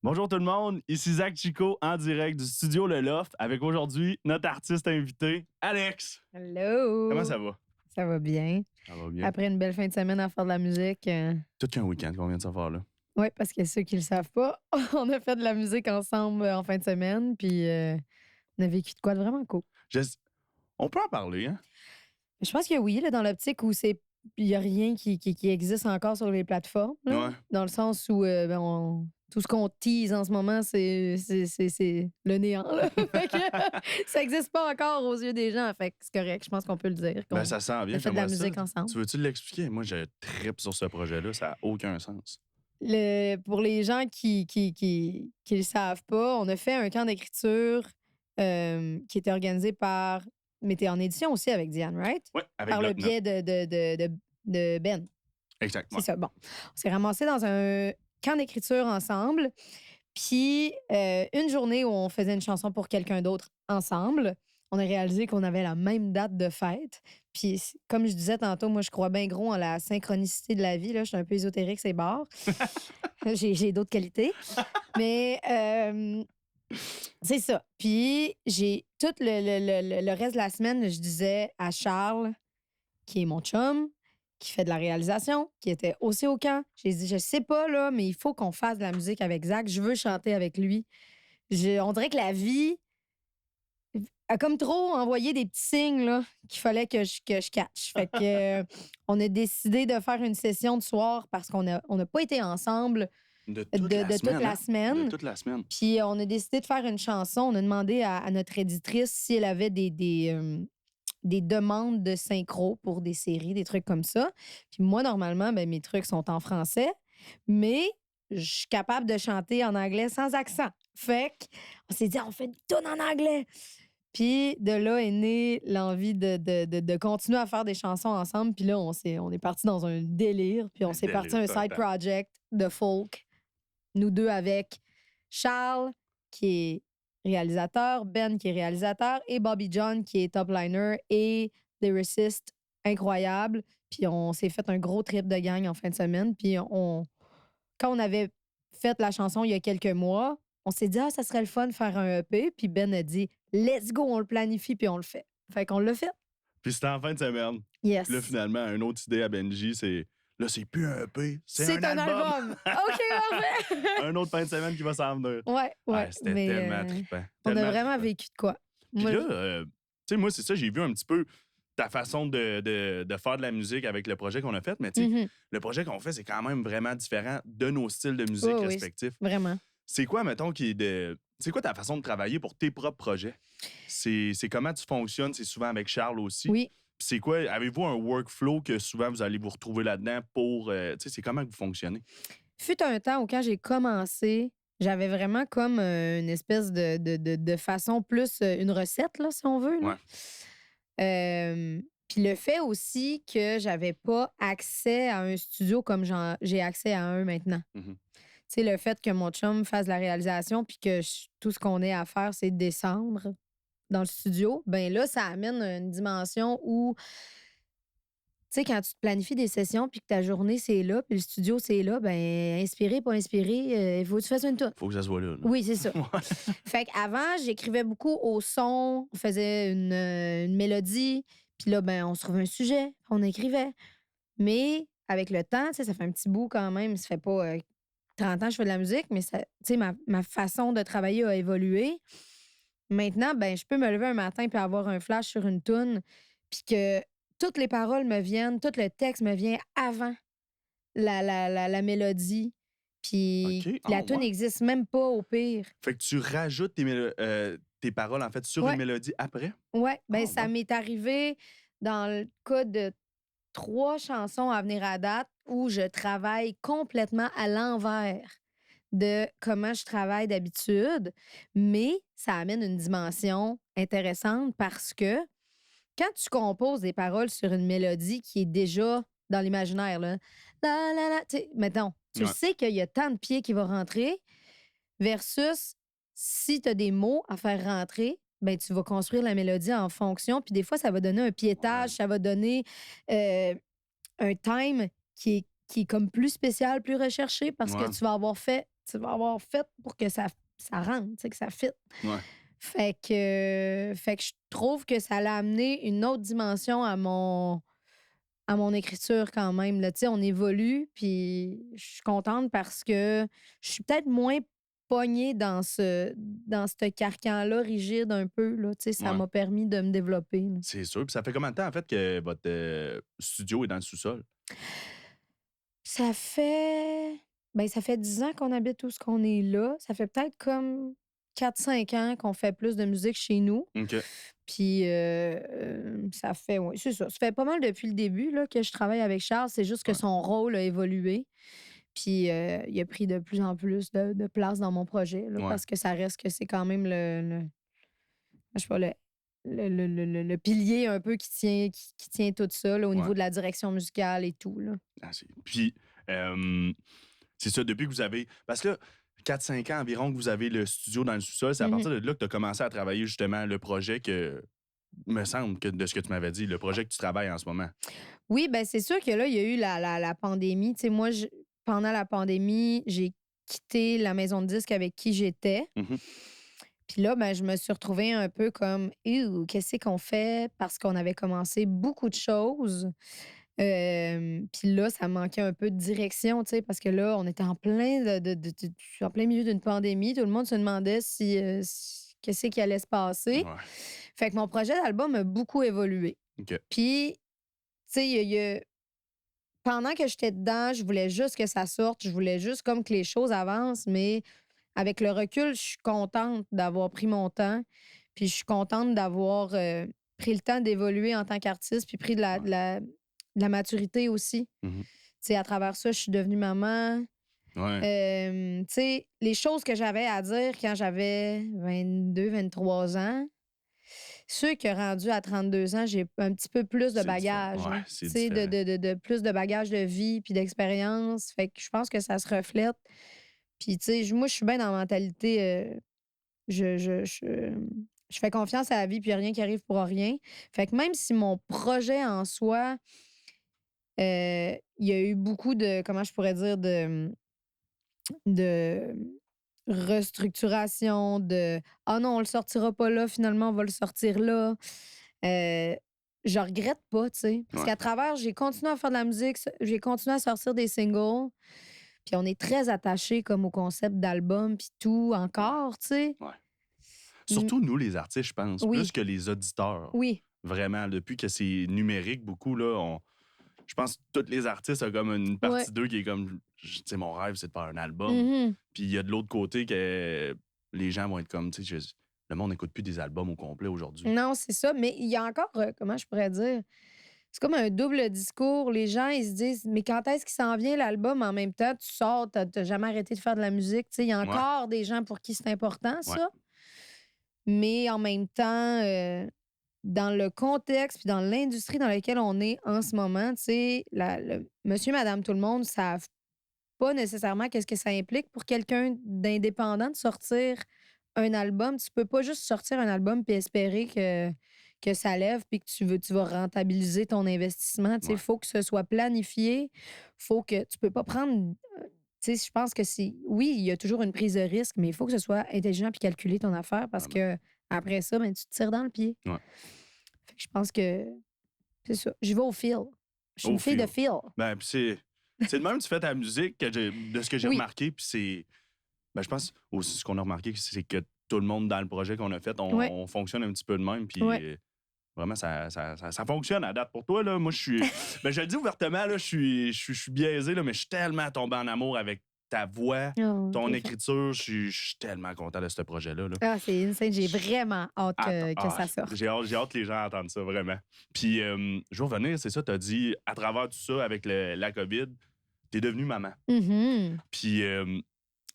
Bonjour tout le monde, ici Zach Chico en direct du studio Le Loft avec aujourd'hui notre artiste invité, Alex. Hello! Comment ça va? Ça va bien. Ça va bien. Après une belle fin de semaine à faire de la musique. Tout qu'un week-end qu'on vient de se faire là. Oui, parce que ceux qui le savent pas, on a fait de la musique ensemble en fin de semaine, puis on a vécu de quoi de vraiment cool. On peut en parler, hein? Je pense que oui, là, dans l'optique où il n'y a rien qui existe encore sur les plateformes. Là, Ouais. Dans le sens où tout ce qu'on tease en ce moment, c'est le néant. Là. Fait que, ça n'existe pas encore aux yeux des gens. Fait que c'est correct, je pense qu'on peut le dire. Ben ça sent bien. On a fait de la j'aimerais ça. musique ensemble. Tu veux-tu l'expliquer? Moi, je trippe sur ce projet-là, ça n'a aucun sens. Pour les gens qui le savent pas, on a fait un camp d'écriture qui était organisé par... Mais t'es en édition aussi avec Diane, right? Oui, avec Par le Bloc-Notes. biais de Ben. Exactement. C'est ça, bon. On s'est ramassés dans un camp d'écriture ensemble. Puis, une journée où on faisait une chanson pour quelqu'un d'autre ensemble, on a réalisé qu'on avait la même date de fête. Puis, comme je disais tantôt, moi, je crois bien gros en la synchronicité de la vie. Là. Je suis un peu ésotérique, c'est barre. J'ai d'autres qualités. Mais c'est ça. Puis, j'ai tout le reste de la semaine, je disais à Charles, qui est mon chum, qui fait de la réalisation, qui était aussi au camp. J'ai dit, je sais pas, là, mais il faut qu'on fasse de la musique avec Zach. Je veux chanter avec lui. On dirait que la vie a comme trop envoyé des petits signes là, qu'il fallait que je catch. Fait que on a décidé de faire une session de soir parce qu'on n'a pas été ensemble De toute la semaine. De toute la semaine. Puis on a décidé de faire une chanson. On a demandé à notre éditrice si elle avait des demandes de synchro pour des séries, des trucs comme ça. Puis moi, normalement, mes trucs sont en français, mais je suis capable de chanter en anglais sans accent. Fait qu'on s'est dit, on fait une tourne en anglais. Puis de là est née l'envie de continuer à faire des chansons ensemble. Puis là, on est parti dans un délire. Puis on s'est parti un side project de folk. Nous deux avec Charles, qui est réalisateur, Ben qui est réalisateur et Bobby John qui est top liner et lyriciste incroyable. Puis on s'est fait un gros trip de gang en fin de semaine. Puis quand on avait fait la chanson il y a quelques mois, on s'est dit, ça serait le fun de faire un EP. Puis Ben a dit, let's go, on le planifie puis on le fait. Fait qu'on l'a fait. Puis c'était en fin de semaine. Yes. Puis là, finalement, une autre idée à Benji, c'est... Là, c'est plus un EP, c'est un album. OK, parfait. Un autre fin de semaine qui va s'en venir. Ouais. C'était tellement trippant. On a vraiment vécu de quoi. Puis là, tu sais, moi, c'est ça, j'ai vu un petit peu ta façon de faire de la musique avec le projet qu'on a fait, mais tu sais, le projet qu'on fait, c'est quand même vraiment différent de nos styles de musique respectifs. Oui, vraiment. C'est quoi, mettons, c'est quoi ta façon de travailler pour tes propres projets? C'est comment tu fonctionnes? C'est souvent avec Charles aussi. Oui. Puis c'est quoi? Avez-vous un workflow que souvent vous allez vous retrouver là-dedans pour... tu sais, c'est comment que vous fonctionnez? Fut un temps où quand j'ai commencé, j'avais vraiment comme une espèce de façon plus une recette, là, si on veut. Là. Ouais. Puis le fait aussi que j'avais pas accès à un studio comme j'ai accès à un maintenant. Mm-hmm. Tu sais, le fait que mon chum fasse la réalisation puis que tout ce qu'on ait à faire, c'est descendre dans le studio, ben là, ça amène une dimension où, tu sais, quand tu te planifies des sessions puis que ta journée, c'est là, puis le studio, c'est là, ben inspiré, pas inspiré, il faut que tu fasses une toune. Faut que ça soit là. Oui, c'est ça. Fait qu'avant, j'écrivais beaucoup au son, on faisait une mélodie, puis là, ben on se trouvait un sujet, on écrivait. Mais avec le temps, tu sais, ça fait un petit bout quand même, ça fait pas 30 ans que je fais de la musique, mais tu sais, ma façon de travailler a évolué. Maintenant, ben, je peux me lever un matin puis avoir un flash sur une toune, puis que toutes les paroles me viennent, tout le texte me vient avant la mélodie. Puis la toune n'existe même pas au pire. Fait que tu rajoutes tes paroles, en fait, sur une mélodie après? Ouais, ben ça m'est arrivé dans le cas de 3 chansons à venir à date où je travaille complètement à l'envers de comment je travaille d'habitude, mais ça amène une dimension intéressante parce que quand tu composes des paroles sur une mélodie qui est déjà dans l'imaginaire, là, mettons, tu sais qu'il y a tant de pieds qui vont rentrer versus si tu as des mots à faire rentrer, ben tu vas construire la mélodie en fonction, puis des fois, ça va donner un piétage, ça va donner un time qui est comme plus spécial, plus recherché parce que tu vas avoir fait tu vas avoir fait pour que ça rentre, tu sais, que ça fit. Ouais. Fait que je trouve que ça l'a amené une autre dimension à mon écriture quand même, là. Tu sais, on évolue, puis je suis contente parce que je suis peut-être moins pognée dans ce carcan-là rigide un peu, là. Tu sais, ça Ouais. m'a permis de me développer, là. C'est sûr. Puis ça fait combien de temps, en fait, que votre studio est dans le sous-sol? Ça fait ça fait 10 ans qu'on habite où ce qu'on est là. Ça fait peut-être comme 4-5 ans qu'on fait plus de musique chez nous. OK. Puis ça fait oui, c'est ça. Ça fait pas mal depuis le début là, que je travaille avec Charles. C'est juste que Ouais. son rôle a évolué. Puis il a pris de plus en plus de place dans mon projet là, Ouais. parce que ça reste que c'est quand même je sais pas, le pilier un peu qui tient tout ça là, au niveau Ouais. de la direction musicale et tout, là. Ah, puis, c'est ça, depuis que vous avez. Parce que là, 4-5 ans environ que vous avez le studio dans le sous-sol, c'est à partir de là que tu as commencé à travailler justement le projet que. Me semble que de ce que tu m'avais dit, le projet que tu travailles en ce moment. Oui, ben c'est sûr que là, il y a eu la pandémie. Tu sais, moi, pendant la pandémie, j'ai quitté la maison de disques avec qui j'étais. Mhm. Puis là, ben, je me suis retrouvée un peu comme, qu'est-ce qu'on fait? Parce qu'on avait commencé beaucoup de choses. Puis là, ça manquait un peu de direction, tu sais, parce que là, on était en plein en plein milieu d'une pandémie. Tout le monde se demandait qu'est-ce qui allait se passer. Ouais. Fait que mon projet d'album a beaucoup évolué. OK. Puis, tu sais, pendant que j'étais dedans, je voulais juste que ça sorte. Je voulais juste comme que les choses avancent. Mais avec le recul, je suis contente d'avoir pris mon temps. Puis je suis contente d'avoir pris le temps d'évoluer en tant qu'artiste. Puis pris de la maturité aussi. Mhm. Tu sais, à travers ça, je suis devenue maman. Ouais. Tu sais, les choses que j'avais à dire quand j'avais 22, 23 ans, sûr que rendu à 32 ans, j'ai un petit peu plus de C'est différent. bagages. Ouais, Là. c'est Tu sais, différent. de plus de bagages de vie puis d'expérience. Fait que je pense que ça se reflète. Puis, tu sais, moi, je suis bien dans la mentalité. Je fais confiance à la vie, puis y a rien qui arrive pour rien. Fait que même si mon projet en soi, il y a eu beaucoup de, comment je pourrais dire, de restructuration, de ah non, on le sortira pas là, finalement, on va le sortir là. Je regrette pas, tu sais. Parce Ouais. qu'à travers, j'ai continué à faire de la musique, j'ai continué à sortir des singles. Puis on est très attachés comme au concept d'album puis tout encore, tu sais. Ouais. Surtout nous, les artistes, je pense, Oui. plus que les auditeurs. Oui. Vraiment, depuis que c'est numérique beaucoup, là, je pense que tous les artistes ont comme une partie d'eux qui est comme, tu sais, mon rêve, c'est de faire un album. Mhm. Puis il y a de l'autre côté que les gens vont être comme, tu sais, le monde n'écoute plus des albums au complet aujourd'hui. Non, c'est ça. Mais il y a encore, comment je pourrais dire, c'est comme un double discours. Les gens, ils se disent, mais quand est-ce qu'il s'en vient l'album? En même temps, tu sors, t'as jamais arrêté de faire de la musique. Tu sais, il y a encore des gens pour qui c'est important, ça. Ouais. Mais en même temps, dans le contexte puis dans l'industrie dans laquelle on est en ce moment, tu sais, monsieur, madame, tout le monde ne savent pas nécessairement qu'est-ce que ça implique pour quelqu'un d'indépendant de sortir un album. Tu peux pas juste sortir un album puis espérer que ça lève puis que tu vas rentabiliser ton investissement. Tu sais, il faut que ce soit planifié. Faut que tu peux pas prendre. Tu sais, je pense que oui, il y a toujours une prise de risque, mais il faut que ce soit intelligent puis calculer ton affaire parce que après ça, ben, tu te tires dans le pied. Ouais. Fait que je pense que c'est ça. Je vais au feel. Je suis une fille de feel. Ben, puis c'est de même que tu fais ta musique, de ce que j'ai remarqué, puis c'est. Ben, je pense aussi ce qu'on a remarqué, c'est que tout le monde dans le projet qu'on a fait, on fonctionne un petit peu de même, puis vraiment, ça fonctionne à date pour toi. Là. Moi, je suis. Ben, je le dis ouvertement, là, je suis biaisé, là, mais je suis tellement tombé en amour avec ta voix, ton écriture. Je suis tellement content de ce projet-là. Là. Ah, c'est insane. J'ai vraiment hâte que ça sorte. J'ai hâte que les gens entendent ça, vraiment. Puis, je veux revenir, c'est ça, tu as dit, à travers tout ça, avec la COVID, t'es devenue maman. Mm-hmm. Puis, là,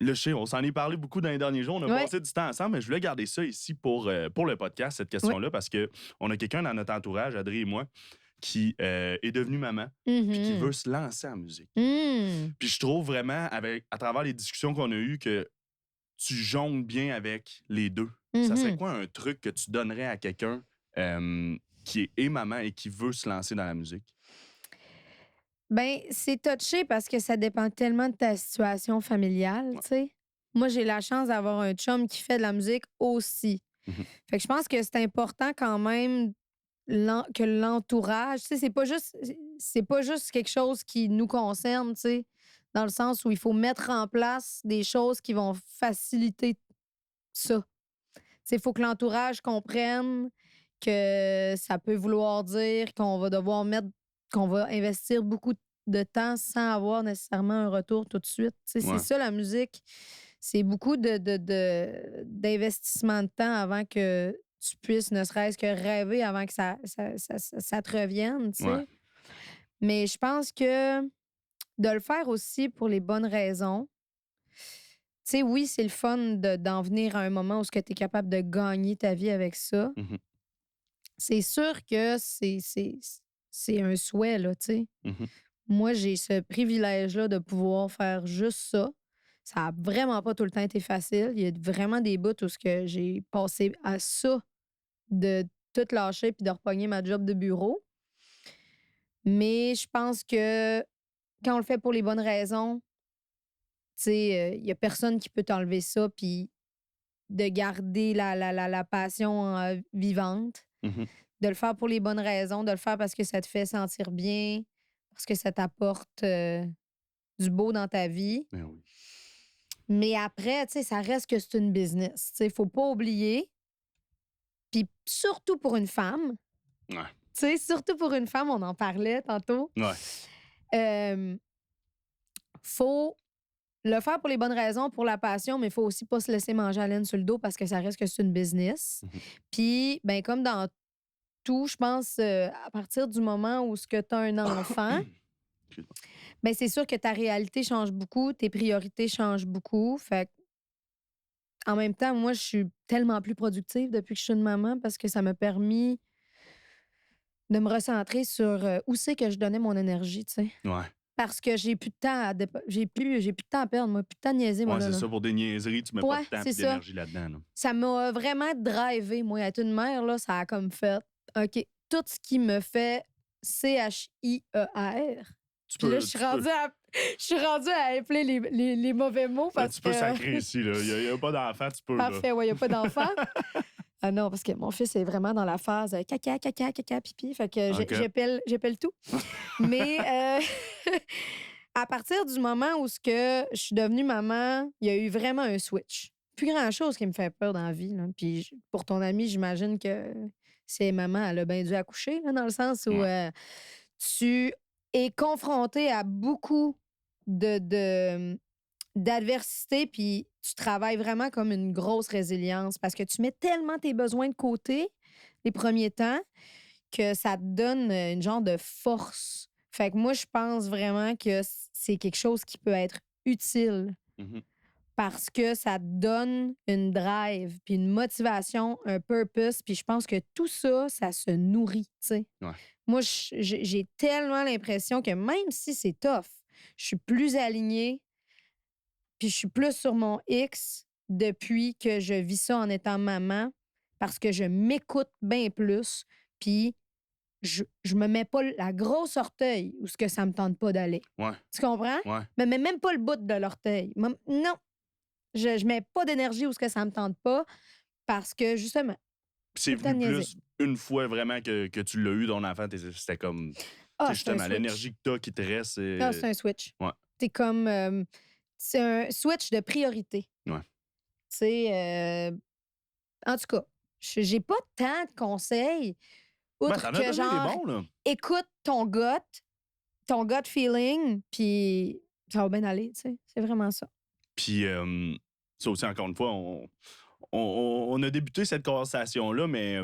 je sais, on s'en est parlé beaucoup dans les derniers jours. On a passé du temps ensemble, mais je voulais garder ça ici pour le podcast, cette question-là, parce qu'on a quelqu'un dans notre entourage, Adri et moi, qui est devenu maman, puis qui veut se lancer en musique. Puis je trouve vraiment, à travers les discussions qu'on a eues, que tu jongles bien avec les deux. Ça serait quoi un truc que tu donnerais à quelqu'un qui est maman et qui veut se lancer dans la musique? Ben, c'est touché parce que ça dépend tellement de ta situation familiale, tu sais. moi, j'ai la chance d'avoir un chum qui fait de la musique aussi. Mhm. Fait que je pense que c'est important quand même que l'entourage, tu sais, c'est pas juste quelque chose qui nous concerne, tu sais, dans le sens où il faut mettre en place des choses qui vont faciliter ça. Tu sais, il faut que l'entourage comprenne que ça peut vouloir dire qu'on va investir beaucoup de temps sans avoir nécessairement un retour tout de suite. Tu sais, c'est Ouais. ça, la musique. C'est beaucoup d'investissement de temps avant que tu puisses ne serait-ce que rêver avant que ça te revienne, tu Ouais. sais. Mais je pense que de le faire aussi pour les bonnes raisons. Tu sais, oui, c'est le fun d'en venir à un moment où tu es capable de gagner ta vie avec ça. Mhm. C'est sûr que c'est un souhait, là, tu sais. Mhm. Moi, j'ai ce privilège-là de pouvoir faire juste ça. Ça a vraiment pas tout le temps été facile. Il y a vraiment des bouts où ce que j'ai passé à ça de tout lâcher puis de repogner ma job de bureau. Mais je pense que quand on le fait pour les bonnes raisons, tu sais, il y a personne qui peut t'enlever ça puis de garder la passion vivante, Mhm. de le faire pour les bonnes raisons, de le faire parce que ça te fait sentir bien, parce que ça t'apporte du beau dans ta vie. Ben oui. Mais après, tu sais, ça reste que c'est une business. Tu sais, faut pas oublier. Puis surtout pour une femme, Ouais. tu sais, surtout pour une femme, on en parlait tantôt. Ouais. Faut le faire pour les bonnes raisons, pour la passion, mais il faut aussi pas se laisser manger à laine sur le dos parce que ça reste que c'est une business. Mhm. Puis, ben comme dans tout, je pense, à partir du moment où tu as un enfant, Excuse-moi. ben c'est sûr que ta réalité change beaucoup, tes priorités changent beaucoup. Fait que, en même temps, moi, je suis tellement plus productive depuis que je suis une maman parce que ça m'a permis de me recentrer sur où c'est que je donnais mon énergie, tu sais. Ouais. Parce que j'ai plus de temps j'ai plus de temps à perdre, moi, plus de temps à niaiser, moi, Ouais, c'est là. ça, pour des niaiseries, tu mets pas Ouais, de temps c'est et ça. d'énergie là-dedans. Là. Ça m'a vraiment drivé, moi, être une mère, là, ça a comme fait, OK, tout ce qui me fait CHIER. Tu Puis là, peux. je suis rendue à appeler les mauvais mots Ben, parce tu peux que... sacrer ici, là. Il n'y a pas d'enfant, tu peux, là. Parfait, ouais, il n'y a pas d'enfant. Ah non, parce que mon fils est vraiment dans la phase caca, caca, caca, pipi. Fait que OK. j'appelle tout. Mais à partir du moment où je suis devenue maman, il y a eu vraiment un switch. Plus grand-chose qui me fait peur dans la vie. Là. Puis pour ton ami, j'imagine que c'est maman, elle a bien dû accoucher, là, dans le sens où Ouais. tu es confronté à beaucoup d'adversité, puis tu travailles vraiment comme une grosse résilience parce que tu mets tellement tes besoins de côté les premiers temps que ça te donne une genre de force. Fait que moi, je pense vraiment que c'est quelque chose qui peut être utile Mhm. parce que ça te donne une drive, puis une motivation, un purpose, puis je pense que tout ça, ça se nourrit, tu sais. Ouais. Moi, j'ai tellement l'impression que même si c'est tough, je suis plus alignée, puis je suis plus sur mon X depuis que je vis ça en étant maman parce que je m'écoute bien plus, puis je me mets pas la grosse orteil où ce que ça me tente pas d'aller. Ouais. Tu comprends? Ouais. Je me mets même pas le bout de l'orteil. Non, je mets pas d'énergie où ce que ça me tente pas parce que justement, C'est tout le temps venu niaiser. plus une fois vraiment que tu l'as eu, ton enfant. C'était comme. Tu Ah, sais, c'est un justement, switch. l'énergie que t'as qui te reste. Ah, c'est un switch. Ouais. C'est comme. C'est un switch de priorité. Ouais. Tu sais, en tout cas, j'ai pas tant de conseils. Ben, Outre t'en as que, donné des genre, bons, là. écoute ton gut feeling, puis ça va bien aller, tu sais. C'est vraiment ça. Puis, ça aussi, encore une fois, on a débuté cette conversation-là, mais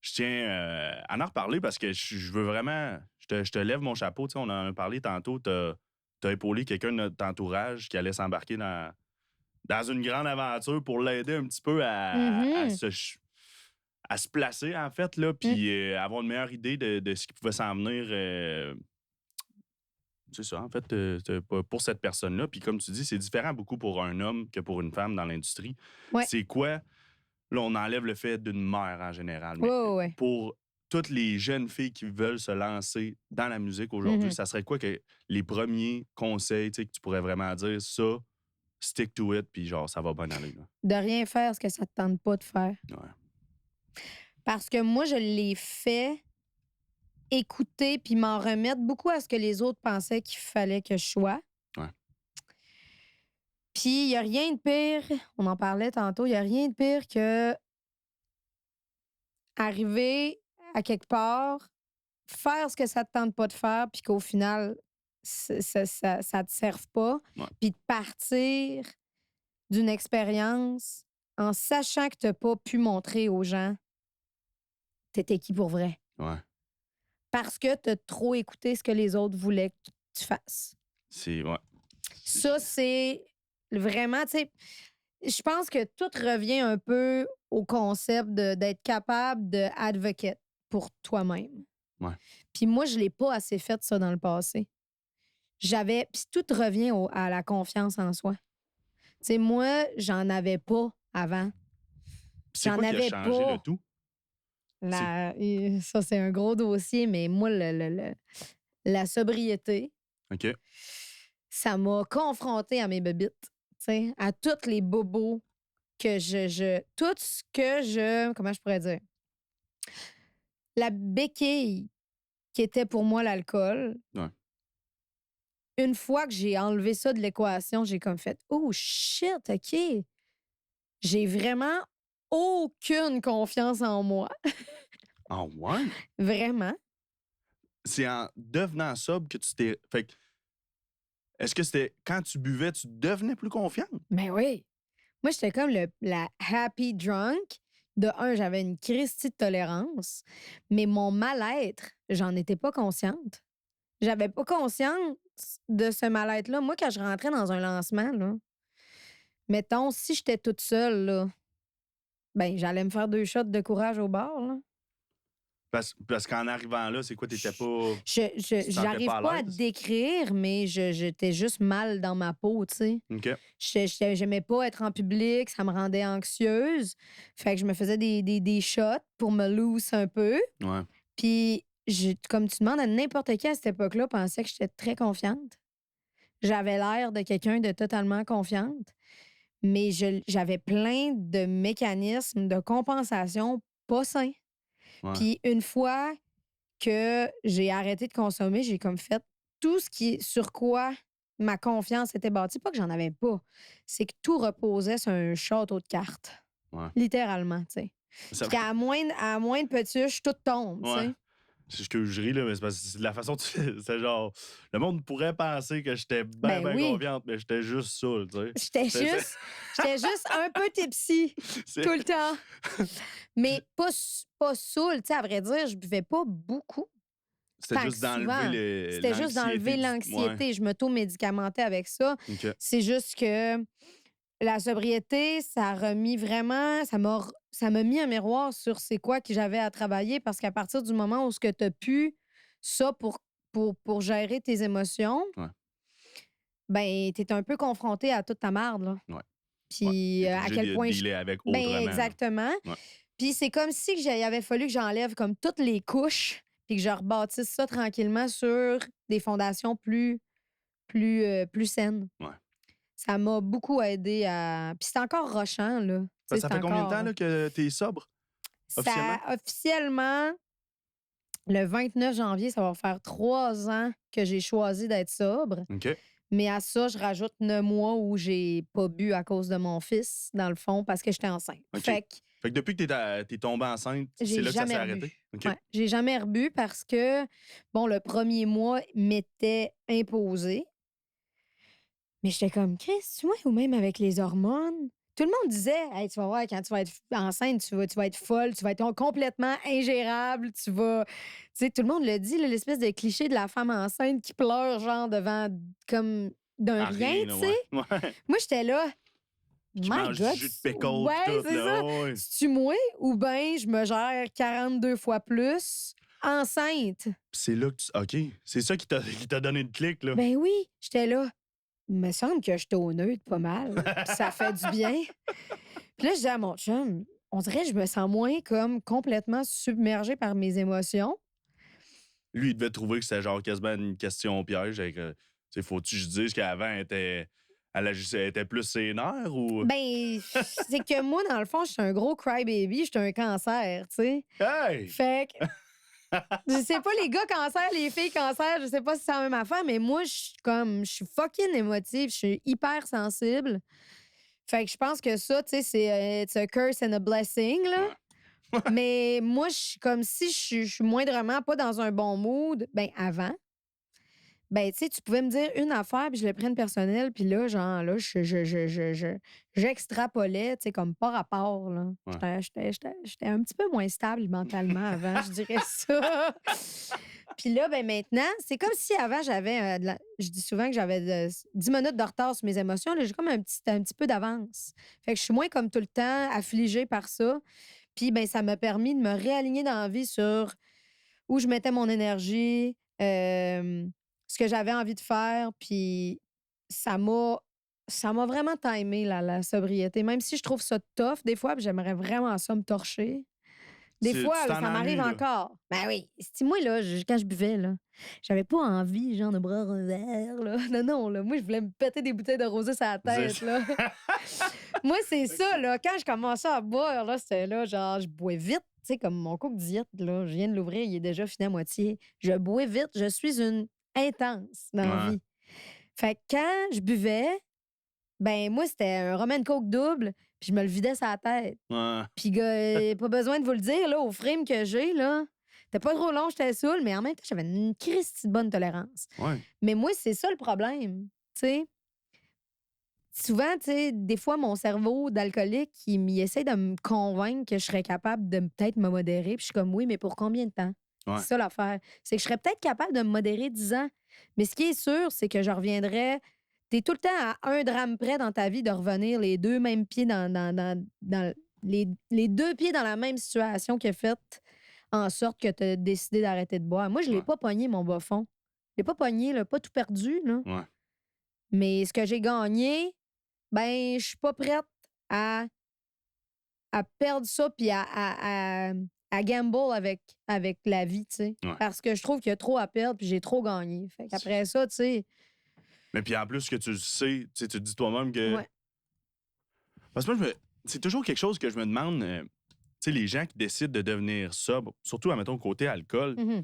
je tiens à en reparler parce que je veux vraiment. Je te lève mon chapeau. Tu sais, on en a parlé tantôt. T'as épaulé quelqu'un de notre entourage qui allait s'embarquer dans une grande aventure pour l'aider un petit peu à se placer, en fait, là, puis avoir une meilleure idée de ce qui pouvait s'en venir. C'est ça, en fait, pour cette personne-là. Puis comme tu dis, c'est différent beaucoup pour un homme que pour une femme dans l'industrie. Ouais. C'est quoi? Là, on enlève le fait d'une mère en général. Mais Ouais. pour toutes les jeunes filles qui veulent se lancer dans la musique aujourd'hui, Mhm. ça serait quoi que les premiers conseils tu sais, que tu pourrais vraiment dire? Ça, stick to it, puis genre, ça va bien aller. Là. De rien faire ce que ça te tente pas de faire. Ouais. Parce que moi, je l'ai fait écouter puis m'en remettre beaucoup à ce que les autres pensaient qu'il fallait que je sois. Ouais. Puis il n'y a rien de pire, on en parlait tantôt, il n'y a rien de pire que arriver à quelque part, faire ce que ça te tente pas de faire, puis qu'au final, ça te serve pas, Ouais. puis de partir d'une expérience en sachant que tu n'as pas pu montrer aux gens t'étais qui pour vrai. Ouais. Parce que tu as trop écouté ce que les autres voulaient que tu fasses. Ouais. Ça, c'est vraiment, tu sais, je pense que tout revient un peu au concept d'être capable d'advocate pour toi-même. Ouais. Puis moi, je l'ai pas assez fait ça dans le passé. Puis tout revient à la confiance en soi. Tu sais, moi, j'en avais pas avant. C'est J'en quoi qui a avais changé pas. le tout? Ça, c'est un gros dossier, mais moi, la sobriété, OK. ça m'a confrontée à mes bébites, tu sais, à tous les bobos que tout ce que comment je pourrais dire? La béquille qui était pour moi l'alcool. Ouais. Une fois que j'ai enlevé ça de l'équation, j'ai comme fait « Oh shit, OK! » J'ai vraiment aucune confiance en moi. Ah ouais? Vraiment. C'est en devenant sobre que tu t'es... Fait que, est-ce que c'était quand tu buvais, tu devenais plus confiante? Ben oui. Moi, j'étais comme la happy drunk. De un, j'avais une Christie de tolérance, mais mon mal-être, j'en étais pas consciente. J'avais pas conscience de ce mal-être-là. Moi, quand je rentrais dans un lancement, là, mettons, si j'étais toute seule, là, ben, j'allais me faire 2 shots de courage au bar, là. Parce qu'en arrivant là, c'est quoi, t'étais pas... J'arrive pas à pas à l'aise? décrire, mais j'étais juste mal dans ma peau, tu sais. OK. J'aimais pas être en public, ça me rendait anxieuse. Fait que je me faisais des shots pour me loose un peu. Ouais. Puis, comme tu demandes à n'importe qui à cette époque-là, pensait que j'étais très confiante. J'avais l'air de quelqu'un de totalement confiante. Mais j'avais plein de mécanismes de compensation pas sains. Ouais. Puis une fois que j'ai arrêté de consommer, j'ai comme fait tout ce sur quoi ma confiance était bâtie. Pas que j'en avais pas. C'est que tout reposait sur un château de cartes. Ouais. Littéralement, tu sais. Ça- Puis qu'à moins de petuches, tout tombe, tu sais. Ouais. C'est ce que je ris, là, mais c'est parce que c'est de la façon... C'est genre... Le monde pourrait penser que j'étais bien Ben oui. confiante, mais j'étais juste saoul, tu sais. J'étais juste un peu tipsy C'est- tout le temps. Mais pas saoul, tu sais, à vrai dire, je buvais pas beaucoup. C'était Tant juste que souvent. d'enlever C'était juste d'enlever l'anxiété. Ouais. Je m'auto-médicamentais avec ça. OK. C'est juste que la sobriété, ça a remis vraiment... Ça m'a mis un miroir sur c'est quoi que j'avais à travailler parce qu'à partir du moment où tu as pu ça pour gérer tes émotions, Ouais. ben, t'es un peu confronté à toute ta marde, là. Ouais. Puis T'es à obligé quel de point... dealer avec autrement. Ben, là. exactement. Ouais. Puis c'est comme si il avait fallu que j'enlève comme toutes les couches puis que je rebâtisse ça tranquillement sur des fondations plus saines. Ouais. Ça m'a beaucoup aidé à... Puis c'est encore rochant, là. Tu sais, Ça c'est fait combien de encore... temps là, que t'es sobre? Officiellement? Officiellement, le 29 janvier, ça va faire 3 ans que j'ai choisi d'être sobre. OK. Mais à ça, je rajoute 9 mois où j'ai pas bu à cause de mon fils, dans le fond, parce que j'étais enceinte. OK. Fait que Fait que depuis que t'es tombée enceinte, c'est j'ai là que ça s'est jamais arrêté? rebu. OK. Ouais, j'ai jamais rebu parce que, bon, le premier mois m'était imposé. Mais j'étais comme, Chris, tu vois, ou même avec les hormones. Tout le monde disait, hey, tu vas voir, quand tu vas être enceinte, tu vas être folle, tu vas être complètement ingérable, tu vas. Tu sais, tout le monde le dit, là, l'espèce de cliché de la femme enceinte qui pleure, genre, devant, comme, d'un Ah, rien, là, tu sais. ouais. Ouais. Moi, j'étais là. Qui My mange God, du jus de pickle ouais, pis tout, c'est là. ça. Ouais. C'est-tu moi ou bien je me gère 42 fois plus enceinte? Pis c'est là que OK. C'est ça qui t'a donné le clic, là. Ben oui, j'étais là. Il me semble que j'étais au neutre pas mal. Puis ça fait du bien. Puis là, je dis à mon chum, on dirait que je me sens moins comme complètement submergée par mes émotions. Lui, il devait trouver que c'était genre quasiment une question piège. Avec, faut-tu que je dise qu'avant, Elle était plus ses nerfs ou. Ben, c'est que moi, dans le fond, je suis un gros crybaby, je suis un cancer, tu sais. Hey! Fait que, je sais pas, les gars cancer, les filles cancer, je sais pas si c'est la même affaire, mais moi, je suis fucking émotive, je suis hyper sensible. Fait que je pense que ça, tu sais, c'est it's a curse and a blessing, là. Mais moi, je suis comme si je suis moindrement pas dans un bon mood, ben avant. Ben, tu sais, tu pouvais me dire une affaire, puis je le prenne personnel, puis là, genre, là, j'extrapolais, tu sais, comme pas rapport, là. Ouais. J'étais un petit peu moins stable mentalement avant, je dirais ça. Puis là, ben maintenant, c'est comme si avant, j'avais, je dis souvent que j'avais 10 minutes de retard sur mes émotions, là, j'ai comme un petit peu d'avance. Fait que je suis moins comme tout le temps affligée par ça. Puis, ben, ça m'a permis de me réaligner dans la vie sur où je mettais mon énergie, ce que j'avais envie de faire, puis ça m'a ça m'a vraiment timé la sobriété. Même si je trouve ça tough des fois, puis j'aimerais vraiment ça me torcher. Des Tu fois, là, t'en ça m'arrive ennuies, là. encore. Ben oui. Si moi, là, quand je buvais, là, j'avais pas envie, genre, de boire un verre, là. Non, non, là. Moi, je voulais me péter des bouteilles de rosé sur la tête, là. Moi, c'est ça, là. Quand je commençais à boire, là, c'était là, genre, je bois vite. Tu sais, comme mon coke diète, là, je viens de l'ouvrir, il est déjà fini à moitié. Je bois vite, je suis une intense dans la Ouais. vie. Fait que quand je buvais, ben moi, c'était un rum and coke double, puis je me le vidais sur la tête. Ouais. Puis, gars, pas besoin de vous le dire, là, au frame que j'ai, là, c'était pas trop long, j'étais saoul, mais en même temps, j'avais une Christie de bonne tolérance. Ouais. Mais moi, c'est ça le problème, tu sais. Souvent, tu sais, des fois, mon cerveau d'alcoolique, il essaie de me convaincre que je serais capable de peut-être me modérer. Puis je suis comme, oui, mais pour combien de temps? Ouais. C'est ça l'affaire. C'est que je serais peut-être capable de me modérer 10 ans. Mais ce qui est sûr, c'est que je reviendrais. T'es tout le temps à un drame près dans ta vie de revenir les deux mêmes pieds dans les deux pieds dans la même situation qui a fait en sorte que tu as décidé d'arrêter de boire. Moi, je l'ai Ouais. pas pogné, mon bas fond. Je l'ai pas pogné, là, pas tout perdu, là. Ouais. Mais ce que j'ai gagné, ben, je suis pas prête à, à perdre ça puis à gamble avec la vie, tu sais. Ouais. Parce que je trouve qu'il y a trop à perdre puis j'ai trop gagné. Fait qu'après ça, tu sais, Mais puis en plus que tu le sais, tu sais, tu te dis toi-même que. ouais. Parce que moi, c'est toujours quelque chose que je me demande. Tu sais, les gens qui décident de devenir sobres, surtout, admettons, côté alcool, Mhm. tu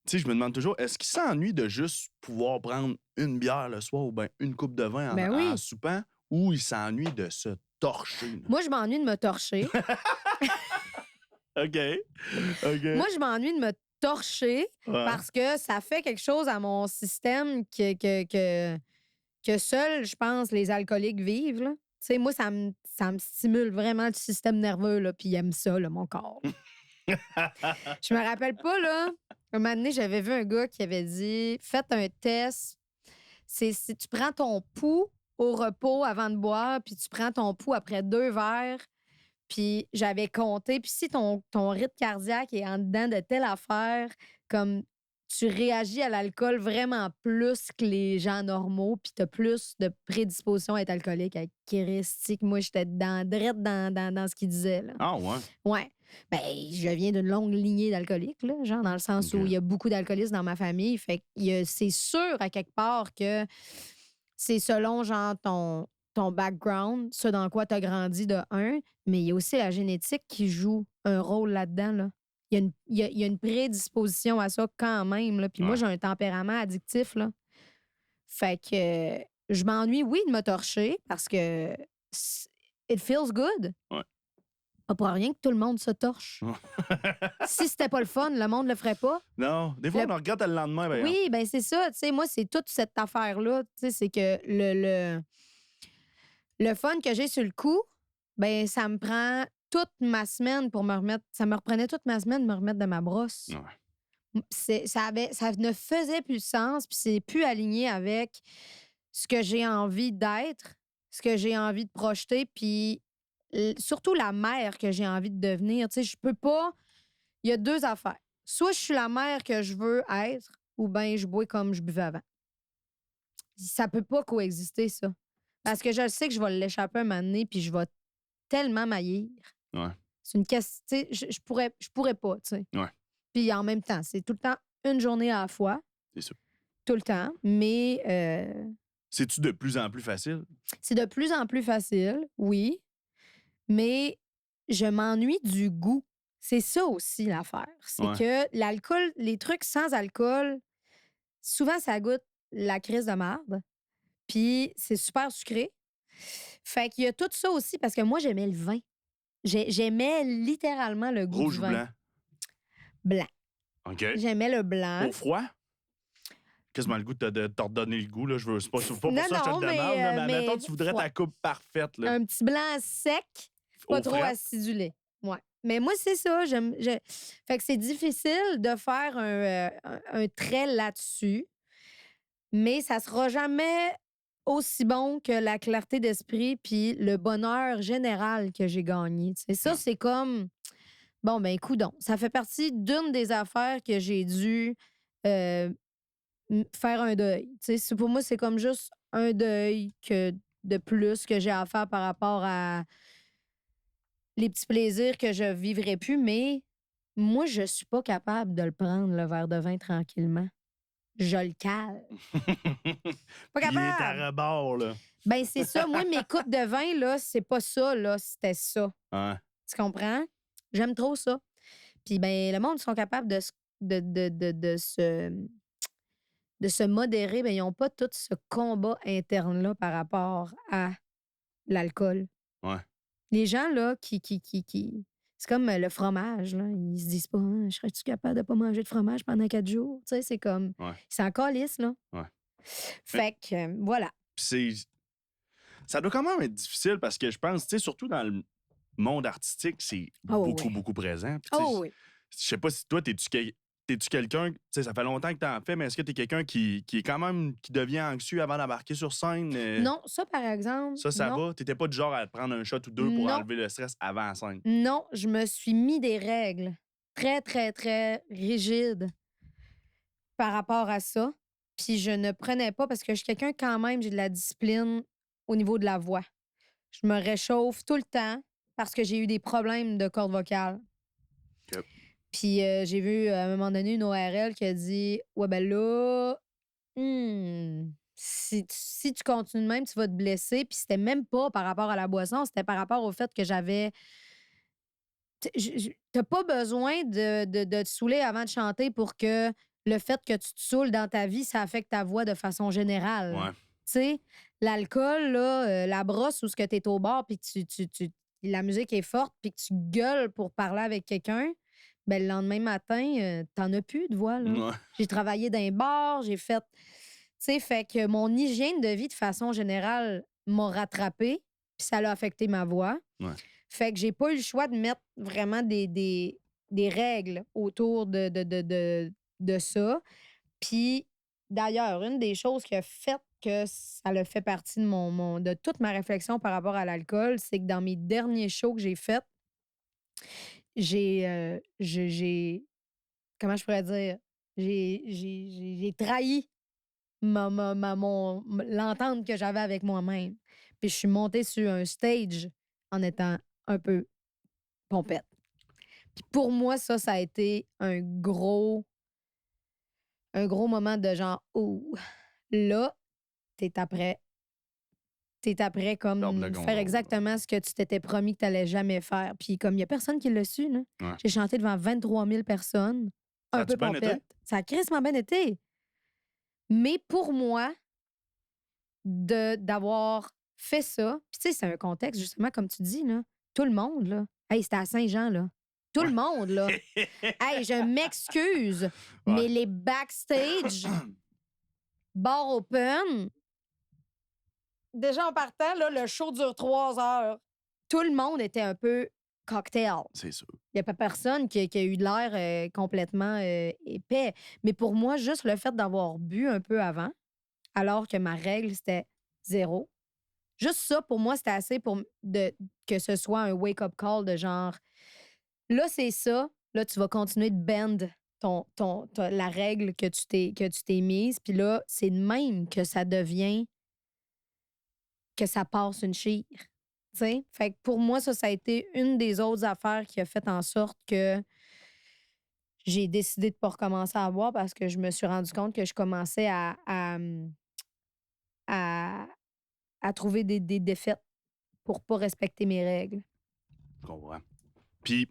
sais, je me demande toujours, est-ce qu'ils s'ennuient de juste pouvoir prendre une bière le soir ou bien une coupe de vin Ben en oui. soupant ou ils s'ennuient de se torcher? Là? Moi, je m'ennuie de me torcher. OK. OK. Moi, je m'ennuie de me torcher Ouais. parce que ça fait quelque chose à mon système que seuls, je pense, les alcooliques vivent, là. Tu sais, moi, ça me stimule vraiment le système nerveux, là, puis il aime ça, là, mon corps. Je me rappelle pas, là. Un moment donné, j'avais vu un gars qui avait dit faites un test. C'est si tu prends ton pouls au repos avant de boire, puis tu prends ton pouls après 2 verres. Puis j'avais compté. Puis si ton rythme cardiaque est en dedans de telle affaire, comme tu réagis à l'alcool vraiment plus que les gens normaux, puis tu as plus de prédisposition à être alcoolique, à être chiristique. Moi, j'étais drette dans ce qu'il disait, là. Ah, ouais. Ouais. Ben, je viens d'une longue lignée d'alcooliques, là, genre dans le sens OK. où il y a beaucoup d'alcoolistes dans ma famille. Fait que c'est sûr à quelque part que c'est selon, genre, ton background, ce dans quoi tu as grandi de un, mais il y a aussi la génétique qui joue un rôle là-dedans, là. Il y a une prédisposition à ça quand même, là. Puis moi, Ouais. j'ai un tempérament addictif, là. Fait que je m'ennuie, oui, de me torcher parce que it feels good. Ouais. Pas rien que tout le monde se torche. Si c'était pas le fun, le monde le ferait pas. Non, des fois, Le- on en regarde le lendemain. Ben, Oui, ben c'est ça. Tu sais, moi, c'est toute cette affaire-là. Tu sais, c'est que le fun que j'ai sur le coup, ben ça me prend toute ma semaine pour me remettre. Ça me reprenait toute ma semaine de me remettre de ma brosse. Ouais. Ça ne faisait plus de sens, puis c'est plus aligné avec ce que j'ai envie d'être, ce que j'ai envie de projeter, puis surtout la mère que j'ai envie de devenir. Tu sais, je peux pas. Il y a 2 affaires. Soit je suis la mère que je veux être, ou bien je bois comme je buvais avant. Ça peut pas coexister, ça. Parce que je sais que je vais l'échapper un moment donné, puis je vais tellement maillir. Ouais. C'est une question. Tu sais, je pourrais pas, tu sais. Ouais. Puis en même temps, c'est tout le temps une journée à la fois. C'est sûr. Tout le temps. Mais C'est-tu de plus en plus facile? C'est de plus en plus facile, oui, mais je m'ennuie du goût. C'est ça aussi l'affaire. C'est Ouais. que l'alcool, les trucs sans alcool, souvent ça goûte la crise de marde, puis c'est super sucré. Fait qu'il y a tout ça aussi parce que moi, j'aimais le vin. J'aimais littéralement le goût Rouge du ou vin. blanc? Blanc. OK. J'aimais le blanc. Au froid? Quasiment le goût de t'ordonner le goût. Là. C'est pas pour Non, ça que je te non, le demande. mais, Là, mais mais admettons, tu voudrais froid. ta coupe parfaite. Là. Un petit blanc sec, pas Au trop frais. acidulé. Ouais. Mais moi, c'est ça. Fait que c'est difficile de faire un trait là-dessus, mais ça sera jamais aussi bon que la clarté d'esprit puis le bonheur général que j'ai gagné. Tu sais. Ça, c'est comme... Bon, ben coudonc. Ça fait partie d'une des affaires que j'ai dû euh, faire un deuil. Tu sais, pour moi, c'est comme juste un deuil de plus que j'ai à faire par rapport à les petits plaisirs que je vivrais plus, mais moi, je suis pas capable de le prendre, le verre de vin, tranquillement. Je le cale. Pas Puis il est à capable. rebord, là. Ben, c'est ça. Moi, mes coupes de vin, là, c'est pas ça, là. C'était ça. Ouais. Tu comprends? J'aime trop ça. Puis, ben, le monde, ils sont capables de se modérer. Ben, ils n'ont pas tout ce combat interne-là par rapport à l'alcool. Ouais. Les gens, là, c'est comme le fromage, là. Ils se disent pas, hein, serais-tu capable de pas manger de fromage pendant 4 jours? Tu sais, c'est comme. Ouais. C'est encore lisse, là. Ouais. Fait que, voilà. Puis ça doit quand même être difficile parce que je pense, tu sais, surtout dans le monde artistique, c'est beaucoup, oui. beaucoup présent. Puis, tu sais, Oh oui. je sais pas si toi, t'es-tu quelqu'un, tu sais, ça fait longtemps que t'en fais, mais est-ce que t'es quelqu'un qui est quand même, qui devient anxieux avant d'embarquer sur scène? Non, ça, par exemple. Ça non. va? T'étais pas du genre à te prendre un shot ou deux pour Non. enlever le stress avant la scène? Non, je me suis mis des règles très, très, très rigides par rapport à ça. Puis je ne prenais pas parce que je suis quelqu'un quand même, j'ai de la discipline au niveau de la voix. Je me réchauffe tout le temps parce que j'ai eu des problèmes de cordes vocales. OK. Puis j'ai vu à un moment donné une ORL qui a dit ouais, ben là, si tu continues de même, tu vas te blesser. Puis c'était même pas par rapport à la boisson, c'était par rapport au fait que j'avais. T'as pas besoin de te saouler avant de chanter pour que le fait que tu te saoules dans ta vie, ça affecte ta voix de façon générale. Ouais. Tu sais, l'alcool, là, la brosse où ce que t'es au bar puis la musique est forte puis que tu gueules pour parler avec quelqu'un, ben le lendemain matin, t'en as plus de voix, là. Ouais. J'ai travaillé dans un bar, j'ai fait... Tu sais, fait que mon hygiène de vie, de façon générale, m'a rattrapée puis ça a affecté ma voix. Ouais. Fait que j'ai pas eu le choix de mettre vraiment des règles autour de ça. Puis, d'ailleurs, une des choses qui a fait que ça a fait partie de toute ma réflexion par rapport à l'alcool, c'est que dans mes derniers shows que j'ai faits, j'ai comment je pourrais dire? J'ai trahi l'entente que j'avais avec moi-même. Puis je suis montée sur un stage en étant un peu pompette. Puis pour moi, ça a été un gros moment de genre, oh, là, t'es après. T'es après Perdre le comme contrôle, faire exactement ce que tu t'étais promis que t'allais jamais faire. Puis comme il n'y a personne qui l'a su, là. Ouais. J'ai chanté devant 23 000 personnes. Ça Un a-tu peu bien été? pompette. Ça a crissement bien été. Mais pour moi, d'avoir fait ça, puis tu sais, c'est un contexte, justement, comme tu dis, là. Tout le monde, là. Hey, c'était à Saint-Jean, là. Tout le monde, là. Hey, je m'excuse, mais les backstage, bar open, déjà en partant, là, le show dure 3 heures. Tout le monde était un peu cocktail. C'est sûr. Il n'y a pas personne qui a eu de l'air complètement épais. Mais pour moi, juste le fait d'avoir bu un peu avant, alors que ma règle, c'était 0, juste ça, pour moi, c'était assez pour que ce soit un wake-up call de genre, là, c'est ça, là, tu vas continuer de bend la règle que tu t'es mise, puis là, c'est de même que ça devient, que ça passe une chire. T'sais? Fait que pour moi, ça a été une des autres affaires qui a fait en sorte que j'ai décidé de ne pas recommencer à boire parce que je me suis rendu compte que je commençais à à trouver des défaites pour pas respecter mes règles. Je comprends. Puis,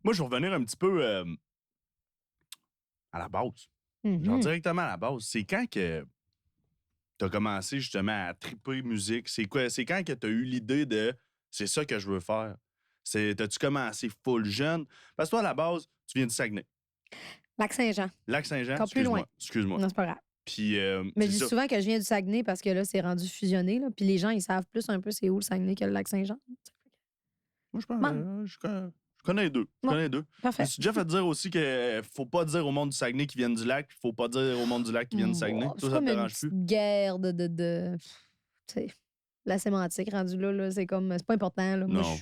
moi, je vais revenir un petit peu à la base. Genre directement à la base. C'est quand que t'as commencé justement à triper musique? C'est quand que t'as eu l'idée de c'est ça que je veux faire? T'as-tu commencé full jeune? Parce que toi, à la base, tu viens du Saguenay. Lac-Saint-Jean. Lac-Saint-Jean? Encore plus loin. Excuse-moi. Non, c'est pas grave. Puis, Mais je c'est dis ça. souvent que je viens du Saguenay parce que là, c'est rendu fusionné. Là. Puis les gens, ils savent plus un peu c'est où le Saguenay que le Lac-Saint-Jean. Moi, je pense Bon. je connais les deux. Je Bon. connais les deux. Je Parfait. me suis déjà fait dire aussi qu'il faut pas dire au monde du Saguenay qui viennent du lac, puis faut pas dire au monde du lac qui viennent du Saguenay. C'est Toi, ça comme te une dérange petite plus? guerre de tu sais, la sémantique rendue là, c'est comme c'est pas important là. Non.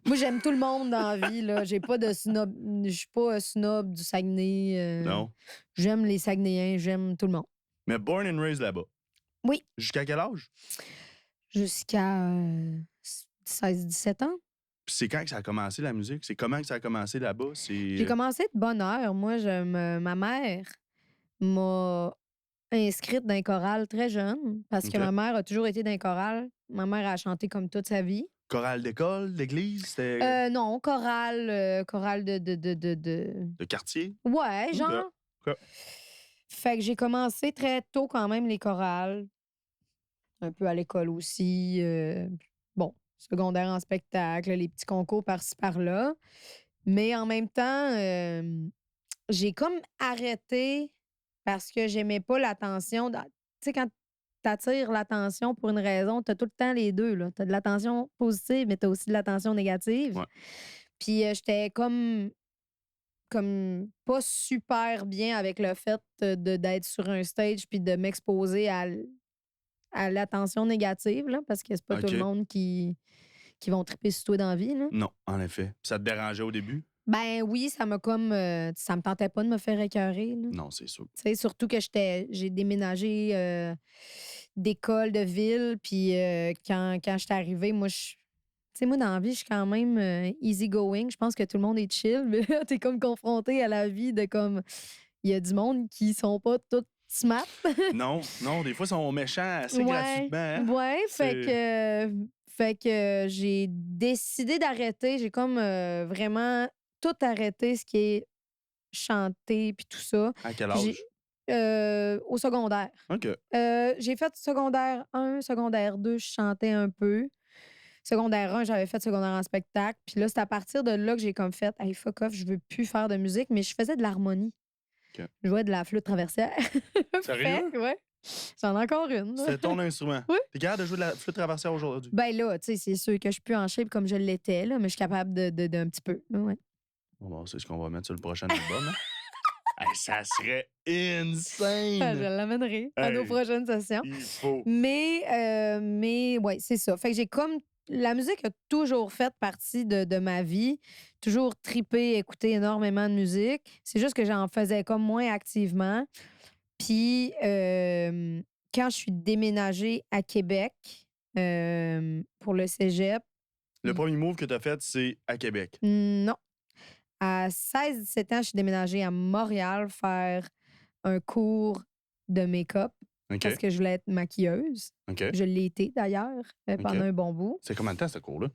Moi j'aime tout le monde dans la vie là, j'ai pas de snob, je suis pas un snob du Saguenay. Non. J'aime les Saguenayens, j'aime tout le monde. Mais born and raised là-bas. Oui. Jusqu'à quel âge? Jusqu'à 16-17 ans. Puis c'est quand que ça a commencé la musique? C'est comment que ça a commencé là-bas? J'ai commencé de bonne heure. Moi, ma mère m'a inscrite dans un choral très jeune parce que OK. ma mère a toujours été dans un choral. Ma mère a chanté comme toute sa vie. Chorale d'école, d'église? C'était Non, chorale de... de quartier? Ouais, genre. OK. Fait que j'ai commencé très tôt quand même les chorales. Un peu à l'école aussi. Bon, secondaire en spectacle, les petits concours par-ci par-là. Mais en même temps, j'ai comme arrêté parce que j'aimais pas l'attention. Tu sais, quand t'attires l'attention pour une raison, t'as tout le temps les deux. T'as de l'attention positive, mais t'as aussi de l'attention négative. Ouais. Puis j'étais comme pas super bien avec le fait d'être sur un stage puis de m'exposer à l'attention négative, là, parce que c'est pas tout OK. le monde qui vont triper sur toi dans la vie. Là. Non, en effet. Ça te dérangeait au début? Ben oui, ça m'a comme. Ça me tentait pas de me faire écœurer. Là. Non, c'est sûr. Tu sais, surtout que j'ai déménagé d'école, de ville, puis quand j'étais arrivée, moi, tu sais, moi, dans la vie, je suis quand même easy going. Je pense que tout le monde est chill, mais là, t'es comme confronté à la vie de comme. Il y a du monde qui sont pas tous smart. Non, des fois, ils sont méchants assez Ouais, gratuitement. Hein? ouais, fait que j'ai décidé d'arrêter. J'ai comme vraiment tout arrêté, ce qui est chanter puis tout ça. À quel Puis âge? au secondaire. OK. J'ai fait secondaire 1, secondaire 2, je chantais un peu. Secondaire 1, j'avais fait secondaire en spectacle. Puis là, c'est à partir de là que j'ai comme fait, hey, fuck off, je veux plus faire de musique, mais je faisais de l'harmonie. OK. Je jouais de la flûte traversière. Sérieux? Ouais. J'en ai encore une. C'est ton instrument. Oui. T'es capable de jouer de la flûte traversière aujourd'hui? Ben là, tu sais, c'est sûr que je suis plus en shape comme je l'étais, là, mais je suis capable d'un petit peu. Là, ouais. Bon, c'est ce qu'on va mettre sur le prochain album. Hein? Hey, ça serait Je insane! l'amènerai à nos Hey. prochaines sessions. Il faut. Mais ouais, c'est ça. Fait que j'ai comme. La musique a toujours fait partie de ma vie. Toujours tripé, écouté énormément de musique. C'est juste que j'en faisais comme moins activement. Puis, quand je suis déménagée à Québec pour le cégep, Le premier move que t'as fait, c'est à Québec. non. À 16-17 ans, je suis déménagée à Montréal faire un cours de make-up OK. parce que je voulais être maquilleuse. OK. Je l'ai été d'ailleurs pendant un bon bout. C'est combien de temps, ce cours-là?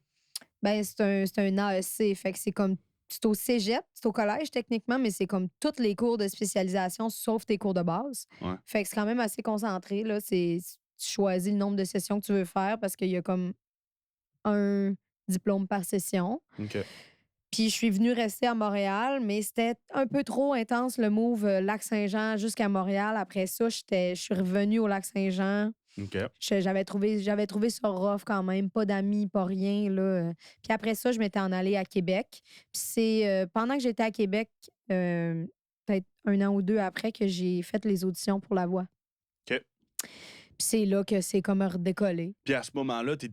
Ben, c'est un AEC. Fait que c'est comme. C'est au cégep, c'est au collège techniquement, mais c'est comme tous les cours de spécialisation sauf tes cours de base. Ouais. Fait que c'est quand même assez concentré. Là. Tu choisis le nombre de sessions que tu veux faire parce qu'il y a comme un diplôme par session. OK. Puis je suis venue rester à Montréal, mais c'était un peu trop intense le move Lac-Saint-Jean jusqu'à Montréal. Après ça, je suis revenue au Lac-Saint-Jean. OK. J'avais trouvé ça rough quand même, pas d'amis, pas rien. Là. Puis après ça, je m'étais en allée à Québec. Puis c'est pendant que j'étais à Québec, peut-être 1 an ou 2 après, que j'ai fait les auditions pour La Voix. OK. Puis c'est là que c'est comme redécollé. Puis à ce moment-là, tu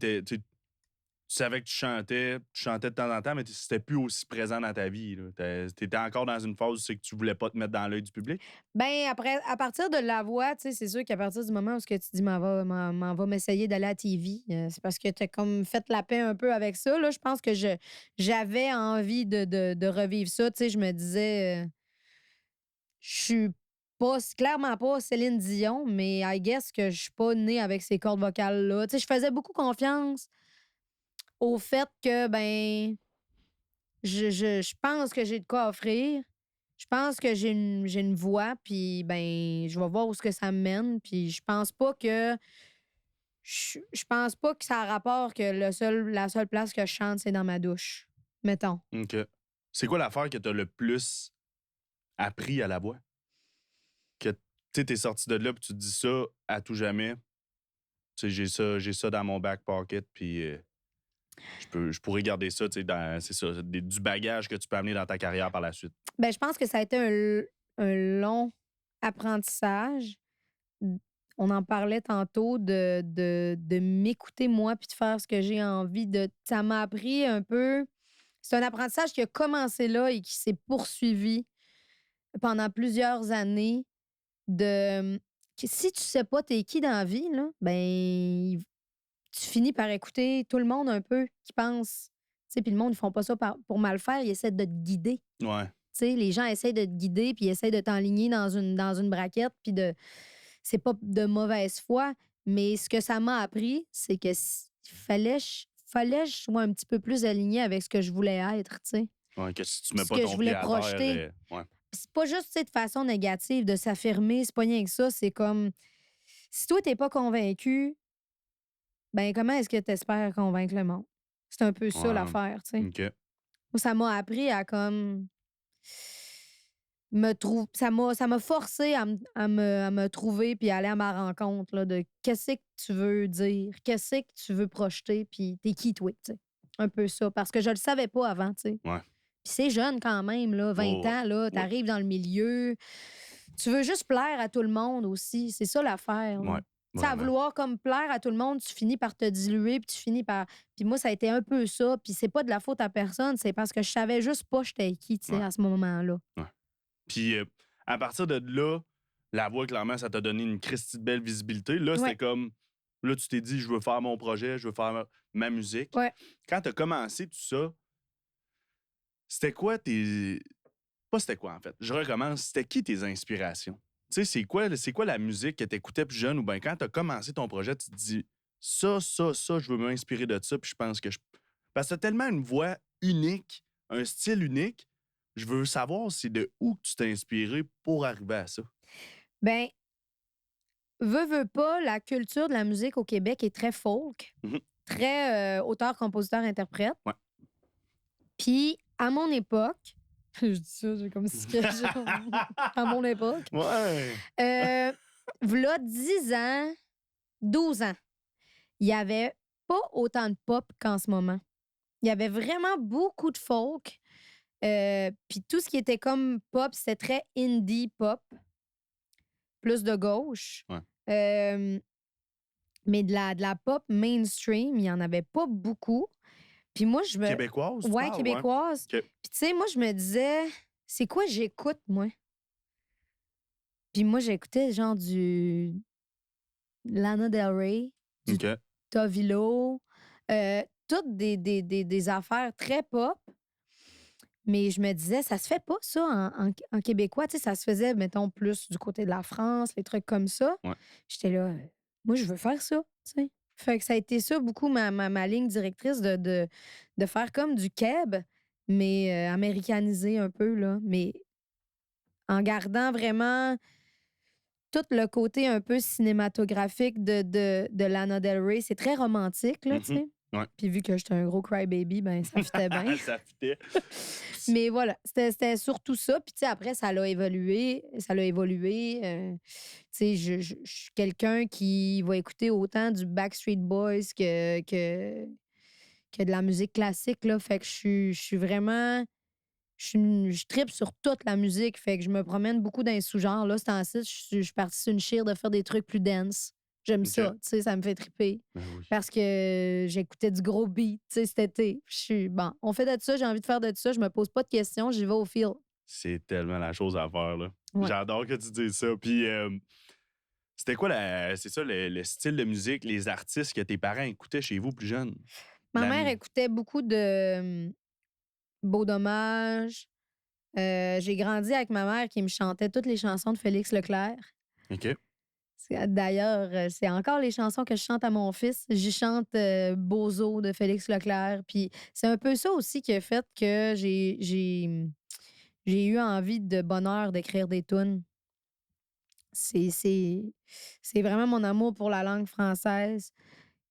savais que tu chantais de temps en temps, mais c'était plus aussi présent dans ta vie. Tu étais encore dans une phase où c'est que tu voulais pas te mettre dans l'œil du public. Ben après, à partir de La Voix, tu sais, c'est sûr qu'à partir du moment où ce que tu dis m'en va m'essayer d'aller à la TV, c'est parce que tu as comme fait la paix un peu avec ça. Là, je pense que j'avais envie de revivre ça. Tu sais, je me disais, je suis clairement pas Céline Dion, mais I guess que je suis pas née avec ces cordes vocales-là. Tu sais, je faisais beaucoup confiance au fait que, ben, je pense que j'ai de quoi offrir. Je pense que j'ai une voix, puis ben, je vais voir où ce que ça me mène. Puis je pense pas que ça a rapport que la seule place que je chante, c'est dans ma douche. Mettons. OK. C'est quoi l'affaire que t'as le plus appris à la voix? Que, tu sais, t'es sorti de là puis tu te dis ça à tout jamais. Tu sais, j'ai ça dans mon back pocket puis je pourrais garder ça, tu sais, c'est ça, du bagage que tu peux amener dans ta carrière par la suite. Ben, je pense que ça a été un long apprentissage. On en parlait tantôt de m'écouter moi puis de faire ce que j'ai envie de. Ça m'a appris un peu. C'est un apprentissage qui a commencé là et qui s'est poursuivi pendant plusieurs années. Que si tu sais pas t'es qui dans la vie, là, ben, tu finis par écouter tout le monde un peu qui pense. Tu sais, puis le monde, ils font pas ça pour mal faire, ils essaient de te guider. Ouais. Tu sais, les gens essaient de te guider, puis ils essaient de t'enligner dans une braquette, puis c'est pas de mauvaise foi, mais ce que ça m'a appris, c'est que fallait que je sois un petit peu plus alignée avec ce que je voulais être, tu sais. Ouais, que si tu mets Ce pas que ton je pied voulais à terre, projeter. ouais. Puis c'est pas juste, tu sais, de façon négative, de s'affirmer, c'est pas rien que ça, c'est comme, si toi, t'es pas convaincu, ben comment est-ce que t'espères convaincre le monde? C'est un peu ça Ouais. l'affaire, tu sais. OK. Moi, ça m'a appris à comme ça m'a forcé à me trouver puis aller à ma rencontre là, de qu'est-ce que tu veux dire, qu'est-ce que tu veux projeter, puis t'es qui toi, tu sais. Un peu ça, parce que je le savais pas avant, tu sais. Ouais. Puis c'est jeune quand même, là, 20 Oh, ans, là, ouais. t'arrives dans le milieu, tu veux juste plaire à tout le monde aussi, c'est ça l'affaire, là. Ouais. Tu sais, à Vraiment. vouloir comme plaire à tout le monde, tu finis par te diluer, puis tu finis par. Puis moi, ça a été un peu ça, puis c'est pas de la faute à personne, c'est parce que je savais juste pas j'étais qui, tu sais, Ouais. à ce moment-là. Ouais. Puis à partir de là, la voix, clairement, ça t'a donné une Christie de belle visibilité. Là, c'était Ouais. comme. Là, tu t'es dit, je veux faire mon projet, je veux faire ma musique. Ouais. Quand t'as commencé tout ça, c'était quoi tes. Pas c'était quoi, en fait. Je recommence. C'était qui tes inspirations? Tu sais, c'est quoi la musique que t'écoutais plus jeune ou bien quand t'as commencé ton projet, tu te dis, ça, je veux m'inspirer de ça, puis je pense que je. Parce que t'as tellement une voix unique, un style unique. Je veux savoir c'est de où que tu t'es inspiré pour arriver à ça. Ben, veux pas, la culture de la musique au Québec est très folk, Mhm. très auteur, compositeur, interprète. Ouais. Puis, à mon époque, je dis ça, j'ai comme si que à mon époque, Ouais. v'là 10 ans, 12 ans, il y avait pas autant de pop qu'en ce moment. Il y avait vraiment beaucoup de folk. Puis tout ce qui était comme pop, c'était très indie pop, plus de gauche. Ouais. Mais de la pop mainstream, il y en avait pas beaucoup. Puis moi, je me. Québécoise, tu Ouais, parles, québécoise. OK. Puis tu sais, moi, je me disais, c'est quoi j'écoute, moi? Puis moi, j'écoutais genre du Lana Del Rey, du OK. Tovilo, toutes des affaires très pop. Mais je me disais, ça se fait pas, ça, en québécois. Tu sais, ça se faisait, mettons, plus du côté de la France, les trucs comme ça. Ouais. J'étais là, moi, je veux faire ça, tu sais. Fait que ça a été ça, beaucoup, ma ligne directrice de faire comme du keb, mais américanisé un peu, là. Mais en gardant vraiment tout le côté un peu cinématographique de Lana Del Rey. C'est très romantique, là, tu Mhm. sais. Ouais. Puis vu que j'étais un gros crybaby, ben ça fitait bien. Ça fitait. Mais voilà, c'était surtout ça. Puis tu sais, après, ça l'a évolué. Ça l'a évolué. Tu sais, je suis quelqu'un qui va écouter autant du Backstreet Boys que de la musique classique, là. Fait que je suis vraiment... Je tripe sur toute la musique, fait que je me promène beaucoup dans les sous-genres. Là, c'est temps-ci, je suis partie sur une chire de faire des trucs plus dense. J'aime OK. ça, tu sais, ça me fait triper. Ben oui. Parce que j'écoutais du gros beat, tu sais, cet été. Je suis, bon, on fait de ça, j'ai envie de faire de ça, je me pose pas de questions, j'y vais au fil. C'est tellement la chose à faire, là. Ouais. J'adore que tu dises ça. Puis, c'était quoi, c'est ça, le style de musique, les artistes que tes parents écoutaient chez vous plus jeunes? Ma La mère mu- écoutait beaucoup de Beau Dommage, J'ai grandi avec ma mère qui me chantait toutes les chansons de Félix Leclerc. OK. D'ailleurs, c'est encore les chansons que je chante à mon fils. J'y chante Bozo de Félix Leclerc. Puis c'est un peu ça aussi qui a fait que j'ai eu envie de bonheur d'écrire des tunes. C'est vraiment mon amour pour la langue française.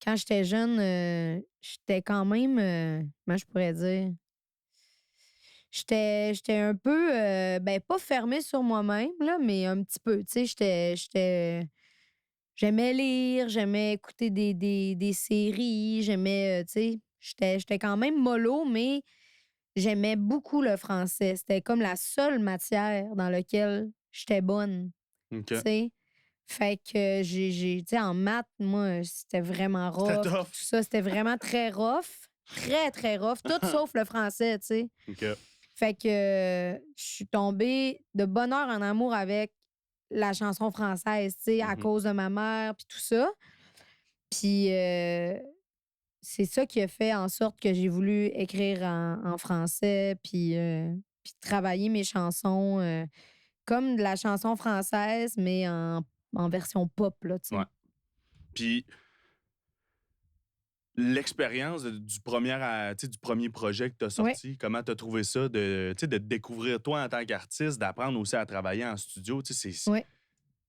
Quand j'étais jeune, j'étais quand même, comment je pourrais dire? J'étais un peu, ben, pas fermée sur moi-même, là, mais un petit peu. Tu sais, j'aimais lire, j'aimais écouter des séries, j'aimais, tu sais, j'étais quand même mollo, mais j'aimais beaucoup le français. C'était comme la seule matière dans laquelle j'étais bonne, OK. tu sais. Fait que tu sais, en maths, moi, c'était vraiment C'était rough. tough. Tout ça, c'était vraiment très rough. Très, très rough. Tout sauf le français, tu sais. OK. Fait que je suis tombée de bonne heure en amour avec la chanson française, tu sais, à cause de ma mère, puis tout ça. Puis c'est ça qui a fait en sorte que j'ai voulu écrire en français, puis travailler mes chansons comme de la chanson française, mais en version pop, là, tu sais. Ouais. Puis l'expérience du premier projet que tu as Ouais. sorti, comment tu as trouvé ça de te découvrir toi en tant qu'artiste, d'apprendre aussi à travailler en studio? Tu sais, Ouais.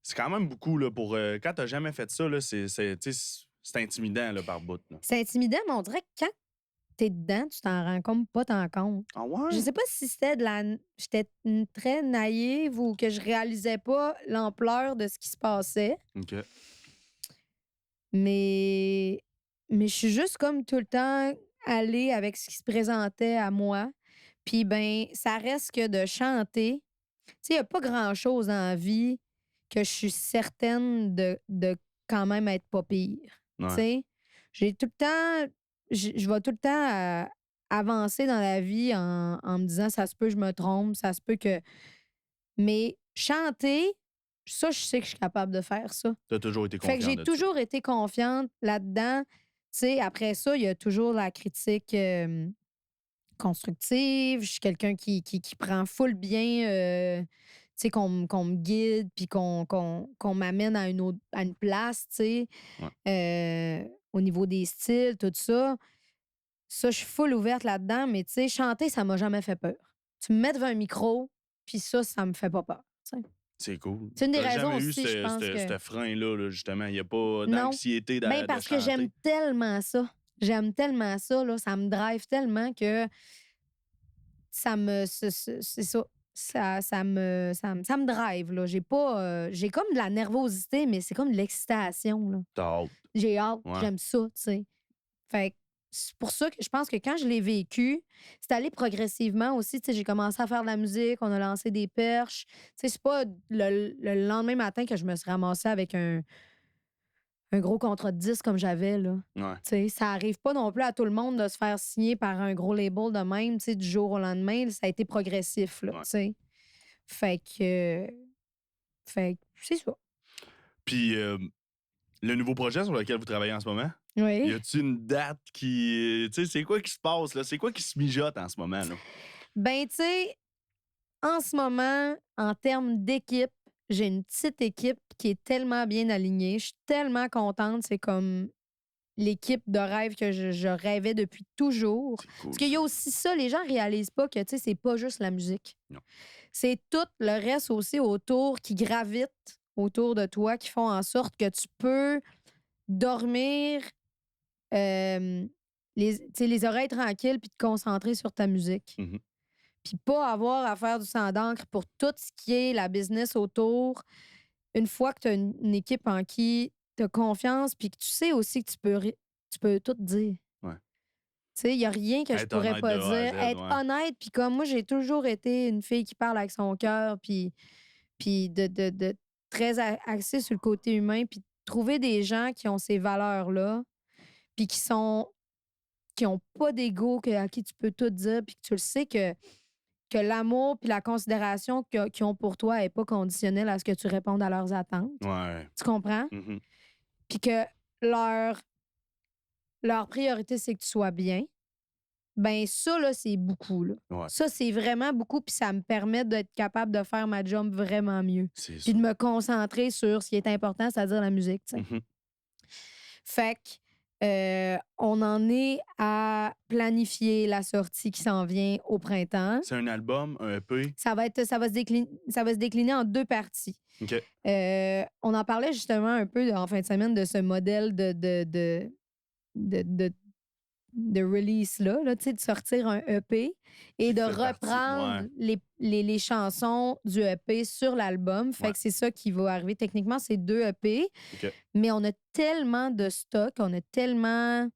c'est quand même beaucoup là, pour. Quand tu jamais fait ça, là, tu sais, c'est intimidant là, par bout. Là. C'est intimidant, mais on dirait que quand t'es dedans, tu t'en rends comme pas tant compte. Ah Je ouais? sais pas si c'était j'étais très naïve ou que je réalisais pas l'ampleur de ce qui se passait, OK. mais je suis juste comme tout le temps allée avec ce qui se présentait à moi. Puis ben, ça reste que de chanter. Tu sais, il y a pas grand-chose dans la vie que je suis certaine de quand même être pas pire. Tu Ouais. sais, j'ai tout le temps je vais tout le temps avancer dans la vie en me disant: «Ça se peut, je me trompe, ça se peut que» mais chanter, ça, je sais que je suis capable de faire ça. Tu as toujours été Fait que confiant j'ai de ça. toujours été confiante là-dedans. Tu sais, après ça, il y a toujours la critique, constructive. Je suis quelqu'un qui prend full bien, tu sais, qu'on me guide puis qu'on m'amène à une place, tu sais, Ouais. au niveau des styles, tout ça. Ça, je suis full ouverte là-dedans, mais tu sais, chanter, ça m'a jamais fait peur. Tu me mets devant un micro, puis ça me fait pas peur, tu sais. C'est cool. C'est une des T'as raisons jamais eu aussi, je pense que ce frein-là, là, justement. Il n'y a pas non. d'anxiété Ben, de parce que j'aime chanter. tellement ça. J'aime tellement ça, là, ça me drive tellement que ça me c'est ça. Ça me drive, là. J'ai pas, j'ai comme de la nervosité, mais c'est comme de l'excitation, là. T'as hâte. J'ai hâte, Ouais. j'aime ça, tu sais. Fait que c'est pour ça que je pense que quand je l'ai vécu, c'est allé progressivement aussi. Tu sais, j'ai commencé à faire de la musique, on a lancé des perches. Tu sais, c'est pas le lendemain matin que je me suis ramassée avec un gros contrat de 10 comme j'avais, là. Ouais. Tu sais, ça arrive pas non plus à tout le monde de se faire signer par un gros label de même, tu sais, du jour au lendemain. Ça a été progressif, là, Ouais. tu sais. Fait que c'est ça. Puis, le nouveau projet sur lequel vous travaillez en ce moment, y Oui. a-tu une date qui. Tu sais, c'est quoi qui se passe, là? C'est quoi qui se mijote en ce moment, là? Ben, tu sais, en ce moment, en termes d'équipe, j'ai une petite équipe qui est tellement bien alignée. Je suis tellement contente. C'est comme l'équipe de rêve que je rêvais depuis toujours. C'est cool. Parce qu'il y a aussi ça, les gens réalisent pas que, tu sais, c'est pas juste la musique. Non. C'est tout le reste aussi autour qui gravite autour de toi, qui font en sorte que tu peux dormir tu sais, les oreilles tranquilles puis te concentrer sur ta musique. Mhm. Puis pas avoir à faire du sang d'encre pour tout ce qui est la business autour. Une fois que tu as une équipe en qui tu as confiance puis que tu sais aussi que tu peux tout dire. Ouais. Tu sais, il n'y a rien que je Être pourrais honnête pas de A à dire. Z, Être ouais. honnête, puis comme moi, j'ai toujours été une fille qui parle avec son cœur, puis de très axée sur le côté humain, puis de trouver des gens qui ont ces valeurs-là, puis qui ont pas d'ego, à qui tu peux tout dire, puis que tu le sais que l'amour puis la considération qu'ils ont pour toi n'est pas conditionnelle à ce que tu répondes à leurs attentes. Ouais. Tu comprends? Mhm. Puis que leur priorité, c'est que tu sois bien. ben ça, là, c'est beaucoup. Là. Ouais. Ça, c'est vraiment beaucoup, puis ça me permet d'être capable de faire ma job vraiment mieux. C'est Puis sûr. de me concentrer sur ce qui est important, c'est-à-dire la musique. Tu sais. Mhm. Fait que, on en est à planifier la sortie qui s'en vient au printemps. C'est un album, un EP. Ça va se décliner en 2 parties. OK. On en parlait justement un peu en fin de semaine de ce modèle de release-là, là, tu sais, de sortir un EP et Qui de fait partie, reprendre ouais. les chansons du EP sur l'album. Fait Ouais. que c'est ça qui va arriver. Techniquement, c'est 2 EP, OK. mais on a tellement de stock, on a tellement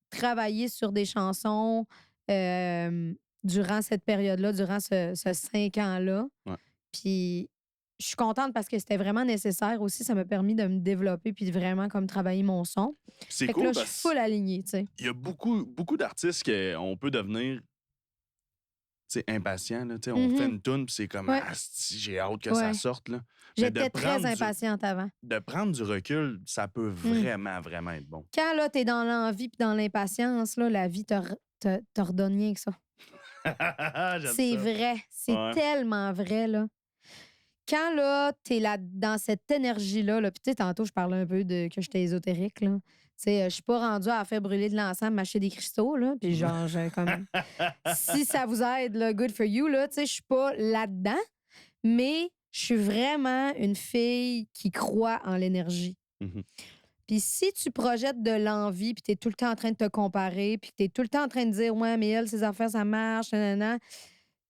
travaillé sur des chansons durant cette période-là, durant ce 5 ans-là. Ouais. Puis je suis contente parce que c'était vraiment nécessaire aussi. Ça m'a permis de me développer puis de vraiment comme travailler mon son. C'est Fait que cool là, je parce suis full alignée, tu sais. qu'il y a beaucoup d'artistes qu'on peut devenir impatient. Là, on fait une toune puis c'est comme Ouais. asti, j'ai hâte que ça Ouais. sorte. Là. Mais J'étais très prendre impatiente avant. de prendre du recul, ça peut vraiment, vraiment être bon. Quand là, t'es dans l'envie puis dans l'impatience, là, la vie te redonne rien que ça. J'aime C'est ça. vrai. C'est Ouais. tellement vrai, là. Quand là, t'es là dans cette énergie-là, là, puis tu sais, tantôt, je parlais un peu de que j'étais ésotérique, là. Tu sais, je suis pas rendue à faire brûler de l'encens, m'acheter des cristaux, là. Puis genre, comme... si ça vous aide, là, good for you, là. Tu sais, je suis pas là-dedans, mais je suis vraiment une fille qui croit en l'énergie. Mhm. Puis si tu projettes de l'envie, puis tu es tout le temps en train de te comparer, puis que tu es tout le temps en train de dire « Ouais, mais elle, ses affaires, ça marche, nanana »,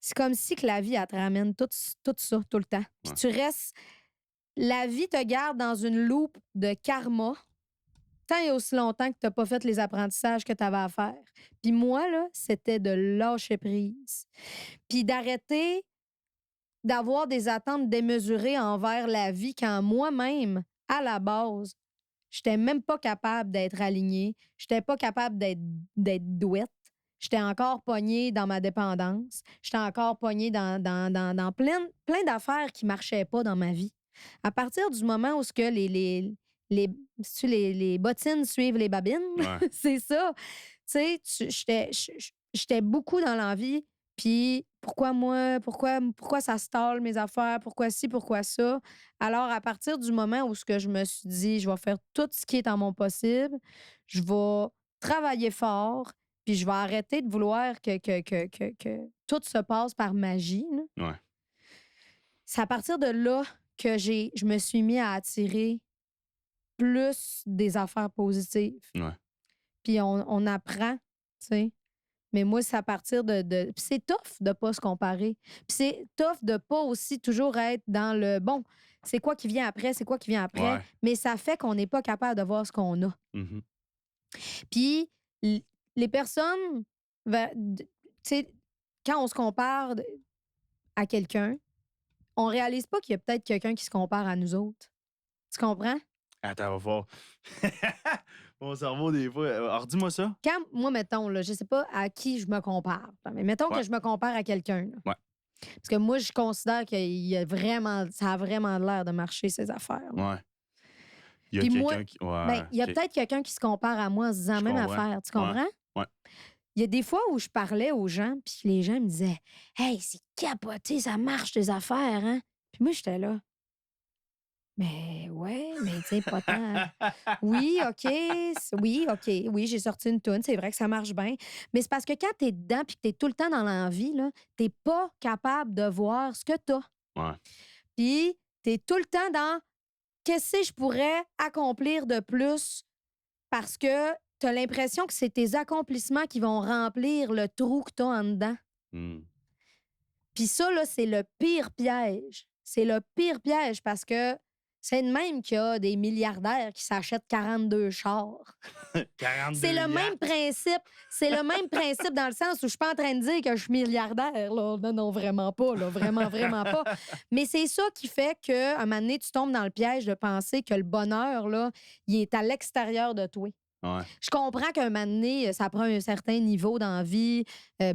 c'est comme si que la vie, elle te ramène tout ça, tout le temps. Puis Ouais. tu restes... La vie te garde dans une loupe de karma tant et aussi longtemps que tu n'as pas fait les apprentissages que tu avais à faire. Puis moi, là, c'était de lâcher prise. Puis d'arrêter d'avoir des attentes démesurées envers la vie quand moi-même, à la base, j'étais même pas capable d'être alignée. J'étais pas capable d'être douette. J'étais encore pognée dans ma dépendance. J'étais encore pognée dans plein d'affaires qui marchaient pas dans ma vie. À partir du moment où ce que les bottines suivent les babines, Ouais. c'est ça. Tu sais, j'étais beaucoup dans l'envie. Puis pourquoi moi? Pourquoi ça stalle mes affaires? Pourquoi ci? Pourquoi ça? Alors, à partir du moment où ce que je me suis dit, je vais faire tout ce qui est en mon possible, je vais travailler fort, puis je vais arrêter de vouloir que tout se passe par magie. Là. Ouais. C'est à partir de là que je me suis mis à attirer plus des affaires positives. Ouais. Puis on apprend, tu sais. Mais moi, c'est à partir de... Puis c'est tough de pas se comparer. Puis c'est tough de pas aussi toujours être dans le... Bon, c'est quoi qui vient après? C'est quoi qui vient après? Ouais. Mais ça fait qu'on n'est pas capable de voir ce qu'on a. Mhm. Puis les personnes... Tu sais, quand on se compare à quelqu'un, on réalise pas qu'il y a peut-être quelqu'un qui se compare à nous autres. Tu comprends? Attends, va voir. Mon cerveau, des fois. Alors, dis-moi ça. Quand, moi, mettons, là, je sais pas à qui je me compare, mais mettons Ouais. que je me compare à quelqu'un. Là. Ouais. Parce que moi, je considère que ça a vraiment l'air de marcher, ces affaires. Là. Ouais. Il y a Puis quelqu'un moi, qui. Ouais. ben, il y a OK. peut-être quelqu'un qui se compare à moi en se disant Je même comprends. affaire. Tu comprends? Ouais. Il y a des fois où je parlais aux gens, puis les gens me disaient « Hey, c'est capoté, ça marche tes affaires, hein? » Puis moi, j'étais là. Mais ouais, mais tu sais, pas tant. Oui, OK. Oui, OK. Oui, j'ai sorti une toune. C'est vrai que ça marche bien. Mais c'est parce que quand t'es dedans puis que t'es tout le temps dans l'envie, là, t'es pas capable de voir ce que t'as. Ouais. Puis t'es tout le temps dans qu'est-ce que je pourrais accomplir de plus parce que t'as l'impression que c'est tes accomplissements qui vont remplir le trou que t'as en dedans. Hmm. Puis ça, là, c'est le pire piège. C'est le pire piège parce que c'est de même qu'il y a des milliardaires qui s'achètent 42 chars. 42 C'est le même principe. C'est le même principe dans le sens où je suis pas en train de dire que je suis milliardaire. Là. Non, non, vraiment pas. Là. Vraiment, vraiment pas. Mais c'est ça qui fait qu'à un moment donné, tu tombes dans le piège de penser que le bonheur, là, il est à l'extérieur de toi. Ouais. Je comprends qu'un moment donné, ça prend un certain niveau d'envie.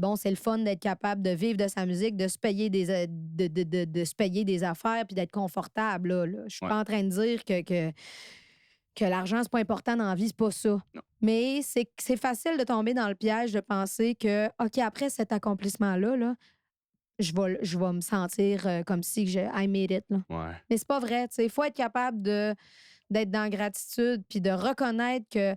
Bon, c'est le fun d'être capable de vivre de sa musique, de se payer de se payer des affaires puis d'être confortable. Là. Je suis pas en train de dire que que l'argent, c'est pas important dans la vie, c'est pas ça. Non. Mais c'est facile de tomber dans le piège de penser que, OK, après cet accomplissement-là, là, je vais me sentir comme si I made it. Là. Ouais. Mais c'est pas vrai. Il faut être capable d'être dans la gratitude puis de reconnaître que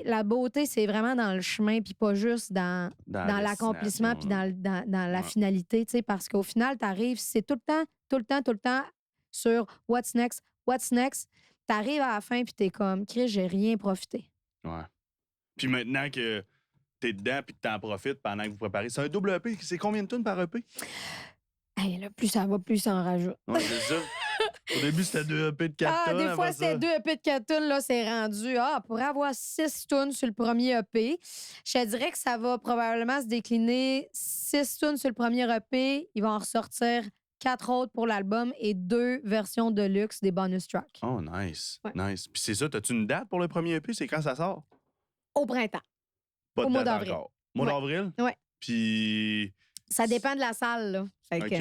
la beauté, c'est vraiment dans le chemin puis pas juste dans l'accomplissement puis dans la finalité. Parce qu'au final, tu arrives, c'est tout le temps sur what's next. T'arrives à la fin puis t'es comme, Chris, j'ai rien profité. Ouais. Puis maintenant que t'es dedans puis que t'en profites pendant que vous préparez, c'est un double EP. C'est combien de tonnes par EP? Hey, là, plus ça va, plus ça en rajoute. Ouais, c'est ça. Au début, c'était 2 EP de 4 tonnes. Des fois, c'était 2 EP de 4 tonnes. Là, c'est rendu. Pour avoir 6 tonnes sur le premier EP, je te dirais que ça va probablement se décliner 6 tonnes sur le premier EP. Il va en ressortir 4 autres pour l'album et 2 versions de luxe des bonus tracks. Oh, nice. Ouais. Nice. Puis c'est ça, t'as-tu une date pour le premier EP? C'est quand ça sort? Au printemps. Pas de Au mois date d'avril. encore. Mois d'avril? Ouais. Puis. Ça dépend de la salle, là. Fait OK. que,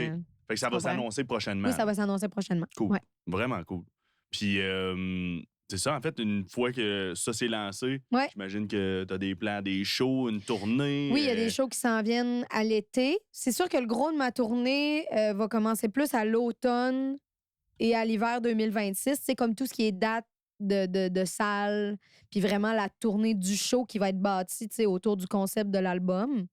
Fait que ça va s'annoncer prochainement. oui, ça va s'annoncer prochainement. Cool. Ouais. Vraiment cool. Puis, c'est ça, en fait, une fois que ça s'est lancé, j'imagine que tu as des plans, des shows, une tournée. Oui, il y a des shows qui s'en viennent à l'été. C'est sûr que le gros de ma tournée va commencer plus à l'automne et à l'hiver 2026. C'est comme tout ce qui est date de salle, puis vraiment la tournée du show qui va être bâtie autour du concept de l'album.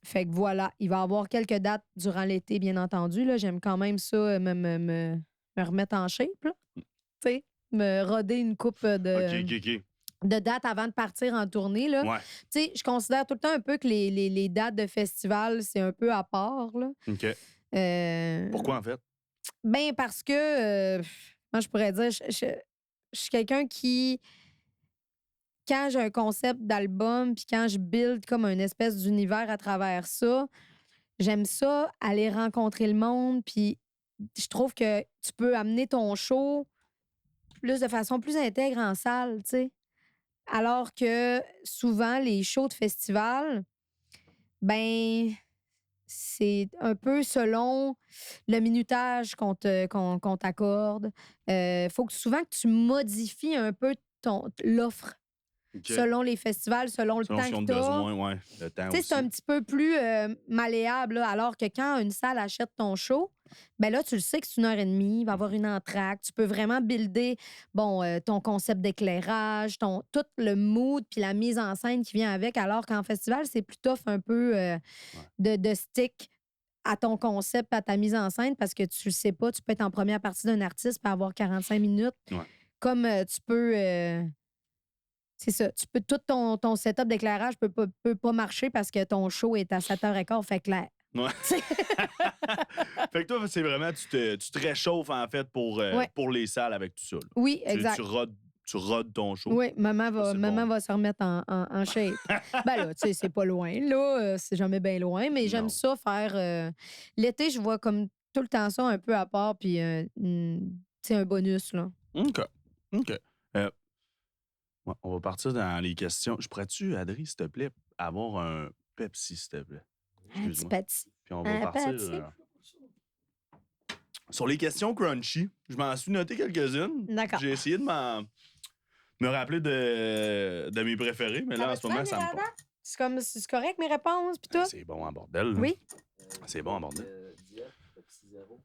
Fait que voilà, il va y avoir quelques dates durant l'été, bien entendu. Là. J'aime quand même ça, me remettre en shape. Tu sais, me roder une coupe de dates avant de partir en tournée. Là. Ouais. Tu sais, je considère tout le temps un peu que les dates de festival, c'est un peu à part. Là. OK. Pourquoi, en fait? Ben parce que, moi, je pourrais dire, je suis quelqu'un qui... Quand j'ai un concept d'album, puis quand je build comme une espèce d'univers à travers ça, j'aime ça, aller rencontrer le monde, puis je trouve que tu peux amener ton show de façon plus intègre en salle, tu sais. Alors que souvent, les shows de festival, ben, c'est un peu selon le minutage qu'on t'accorde. Faut que souvent que tu modifies un peu l'offre. Okay. Selon les festivals, selon le temps que tu as. Besoin, ouais. Le temps aussi. C'est un petit peu plus malléable, là, alors que quand une salle achète ton show, ben là, tu le sais que c'est 1h30, il va y avoir une entracte. Tu peux vraiment builder ton concept d'éclairage, tout le mood puis la mise en scène qui vient avec, alors qu'en festival, c'est plus tough un peu de stick à ton concept, à ta mise en scène, parce que tu le sais pas, tu peux être en première partie d'un artiste et avoir 45 minutes. Ouais. Comme tu peux... c'est ça. Tout ton setup d'éclairage peut pas marcher parce que ton show est à 7h15, fait clair. Ouais. Fait que toi, c'est vraiment, tu te réchauffes, en fait, pour les salles avec tout ça. Là. Oui, exact. Tu rodes ton show. Oui, maman va se remettre en shape. Ben là, tu sais, c'est pas loin, là. C'est jamais bien loin, mais j'aime ça faire... L'été, je vois comme tout le temps ça un peu à part, puis c'est un bonus, là. OK. Ouais, on va partir dans les questions. Je pourrais-tu, Adri, s'il te plaît, avoir un Pepsi, s'il te plaît? Un petit Pepsi. Puis on va partir sur les questions crunchy. Je m'en suis noté quelques-unes. D'accord. J'ai essayé de me rappeler de mes préférés, mais là, en ce moment, ça me parle. C'est correct, mes réponses, puis tout? C'est bon en bordel. Là. Oui. C'est bon en bordel. Pepsi Zéro,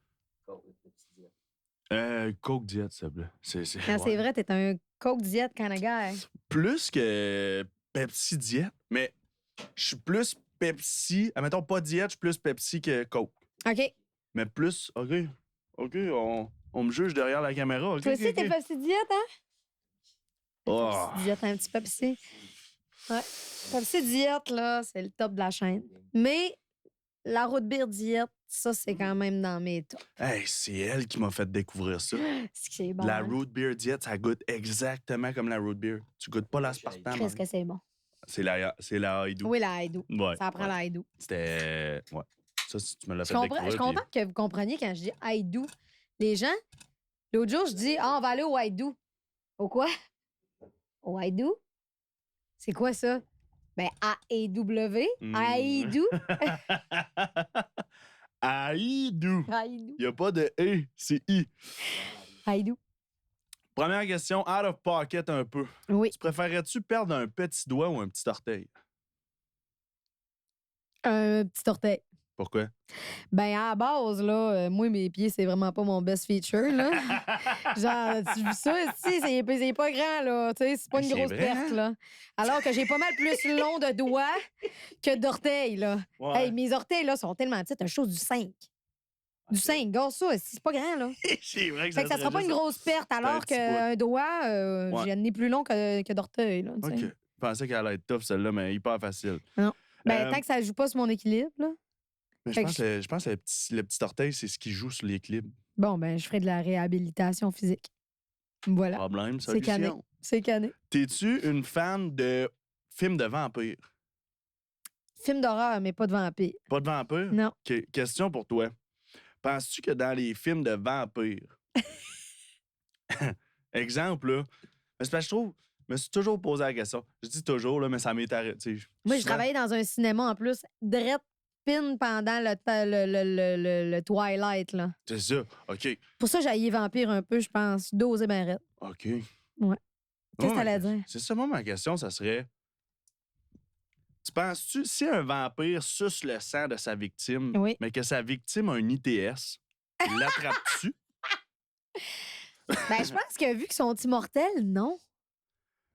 Pepsi Diète. Coke Diet, s'il te plaît. C'est vrai, t'es un Coke Diet kind of guy. Plus que Pepsi Diet, mais je suis plus Pepsi. Admettons, pas Diet, je suis plus Pepsi que Coke. OK. Mais plus, OK, on me juge derrière la caméra. Okay, toi aussi, t'es Pepsi Diet, hein? Oh. Pepsi Diet, un petit Pepsi. Ouais. Pepsi Diet, là, c'est le top de la chaîne. Mais la root beer Diet, ça, c'est quand même dans mes tops. Hey, c'est elle qui m'a fait découvrir ça. C'est bon. La root beer Diet, ça goûte exactement comme la root beer. Tu goûtes pas l'aspartame. Qu'est-ce que c'est bon? C'est la Haïdou. Oui, la Haïdou. Ouais, ça prend la Haïdou. C'était... Ouais. Ça, si tu me l'as fait Je découvrir. comprends que vous compreniez quand je dis Haïdou. Les gens, l'autre jour, je dis « Ah, on va aller au Haïdou. » Au quoi? Au Haïdou? C'est quoi ça? Ben, A-E-W. Haïdou. Haïdou. Haïdou. Il n'y a pas de « E », c'est « I ». Haïdou. Première question, out of pocket un peu. Oui. Tu préférerais-tu perdre un petit doigt ou un petit orteil? Un petit orteil. Pourquoi? Ben, à la base, là, moi, mes pieds, c'est vraiment pas mon best feature, là. Genre, tu vois ça, ici, c'est pas grand, là. Tu sais, c'est pas une C'est grosse vrai, perte, hein? là. Alors que j'ai pas mal plus long de doigts que d'orteils, là. Ouais. Hey, mes orteils, là, sont tellement petits. T'as chose du 5. Du 5, gars, ça, c'est pas grand, là. C'est vrai que Fait que ça sera pas une grosse perte, alors petit bout. qu'un doigt, Ouais. j'ai un nez plus long que d'orteil, là. tu sais. OK. Je pensais qu'elle allait être tough, celle-là, mais hyper facile. Non. Ben, Euh, tant que ça joue pas sur mon équilibre, là. Mais je Fait que pense que, le petit orteil, c'est ce qui joue sur l'équilibre. Bon, ben, je ferai de la réhabilitation physique. Voilà. Problème, C'est cané. solution. C'est cané. T'es-tu une fan de films de vampires? Film d'horreur, mais pas de vampire. Pas de vampires? Non. OK. Question pour toi. Penses-tu que dans les films de vampires, exemple, là, mais c'est parce que je trouve, je me suis toujours posé la question. Je dis toujours, là, mais ça m'est arrêté. Moi, je travaillais dans un cinéma en plus, drette pin pendant le Twilight, là. C'est ça. OK. Pour ça, j'ai haï vampire un peu, je pense. Dosé ben raide. OK. Qu'est-ce que t'allais dire? C'est ça, moi, ma question, ça serait. Tu penses-tu, si un vampire suce le sang de sa victime, Oui. mais que sa victime a un ITS, il l'attrape-tu? Ben, je pense que vu qu'ils sont immortels, non.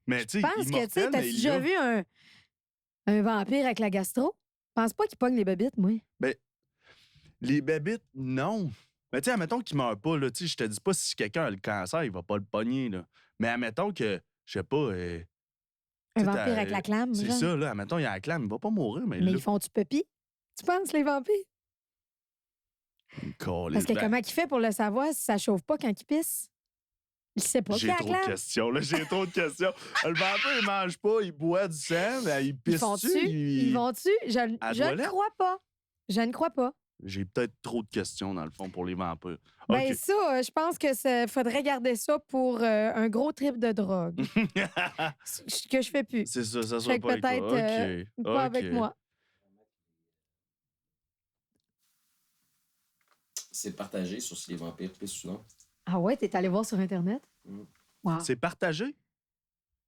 Mais tu Je sais, pense que, tu immortel, sais, mais t'as il déjà a- vu un vampire avec la gastro? Je pense pas qu'il pogne les bébites, moi. Les bébites, non. Mais tu sais, admettons qu'il meurt pas, là. Tu sais, je te dis pas si quelqu'un a le cancer, il va pas le pogner, là. Mais admettons que, je sais pas. Un tu sais, vampire avec la clame, C'est genre. ça, là. Admettons, il a la clame, il va pas mourir, mais Mais là. ils font-tu pipi? Tu penses, les vampires? Parce que Ben, comment il fait pour le savoir si ça chauffe pas quand il pisse? Il sait pas qu'il j'ai a la trop de clame. questions, là. J'ai trop de questions. Le vampire, il mange pas, il boit du sang, mais il Ils pisse font-tu? dessus. Ils vont-tu? Je ne toilette? crois pas. Je ne crois pas. J'ai peut-être trop de questions, dans le fond, pour les vampires. Ben OK. ça, je pense que faudrait garder ça pour un gros trip de drogue. Ce que je fais plus. C'est ça, ça Fait soit que pas le cas. peut-être OK. pas avec moi. C'est partagé sur si les vampires pissent ou non. Ah ouais, t'es allé voir sur Internet? Mm. Wow. C'est partagé.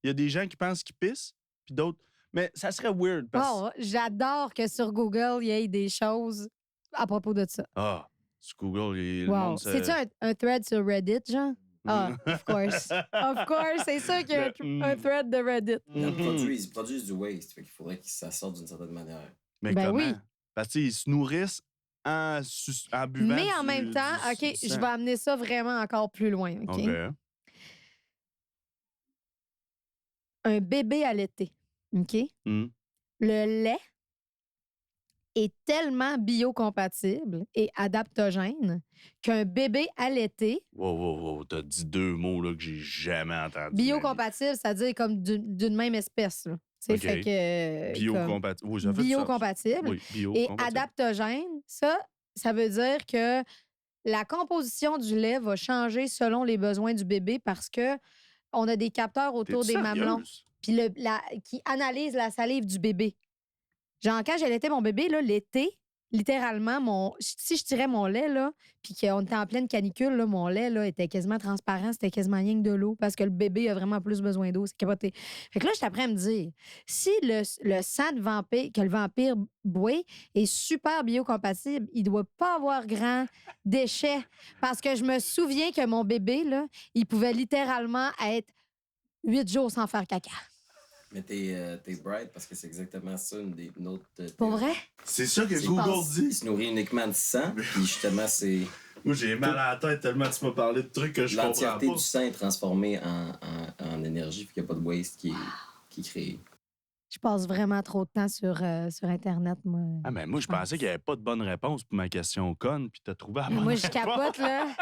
Il y a des gens qui pensent qu'ils pissent, puis d'autres. Mais ça serait weird parce Oh, j'adore que sur Google, il y ait des choses à propos de ça. Ah, sur Google, le Wow. monde se... C'est-tu un thread sur Reddit, genre? Ah, of course. Of course, c'est sûr qu'il y a un thread de Reddit. Ils produisent du waste, fait qu'il faudrait que ça sorte d'une certaine manière. Mais Ben comment? oui. Parce qu'ils se nourrissent en buvant Mais en du- même temps, du OK, je sang. vais amener ça vraiment encore plus loin, OK? OK. Un bébé allaité, OK? Hmm. Le lait est tellement biocompatible et adaptogène qu'un bébé allaité, Wow. T'as dit deux mots là, que j'ai jamais entendus. biocompatible, c'est-à-dire comme d'une même espèce, là. Tu sais, OK. fait que... Biocompatible. Oui, ça comme fait du sens. biocompatible. Oui, Et biocompatible. adaptogène, ça veut dire que la composition du lait va changer selon les besoins du bébé parce que on a des capteurs autour T'es-tu des mamelons sérieuse? puis qui analysent la salive du bébé. Genre, quand j'allaitais mon bébé, là, l'été, littéralement, si je tirais mon lait, là, puis qu'on était en pleine canicule, là, mon lait là, était quasiment transparent, c'était quasiment rien que de l'eau parce que le bébé a vraiment plus besoin d'eau. C'est capoté. Fait que là, j'étais après à me dire, si le sang de vampire, que le vampire boit est super biocompatible, il doit pas avoir grand déchets. Parce que je me souviens que mon bébé, là, il pouvait littéralement être 8 jours sans faire caca. Mais t'es bright parce que c'est exactement ça, une autre. Pour vrai? C'est ça que Il Google pense- Il dit. se nourrit uniquement de sang, puis justement, c'est. Moi, j'ai mal à la tête tellement tu m'as parlé de trucs que je comprends L'entièreté pas. du sang est transformée en énergie, puis qu'il n'y a pas de waste qui est créé. Je passe vraiment trop de temps sur Internet, moi. Ah, mais moi, je pensais qu'il n'y avait pas de bonne réponse pour ma question conne, puis t'as trouvé la bonne Moi, je réponse. capote, là.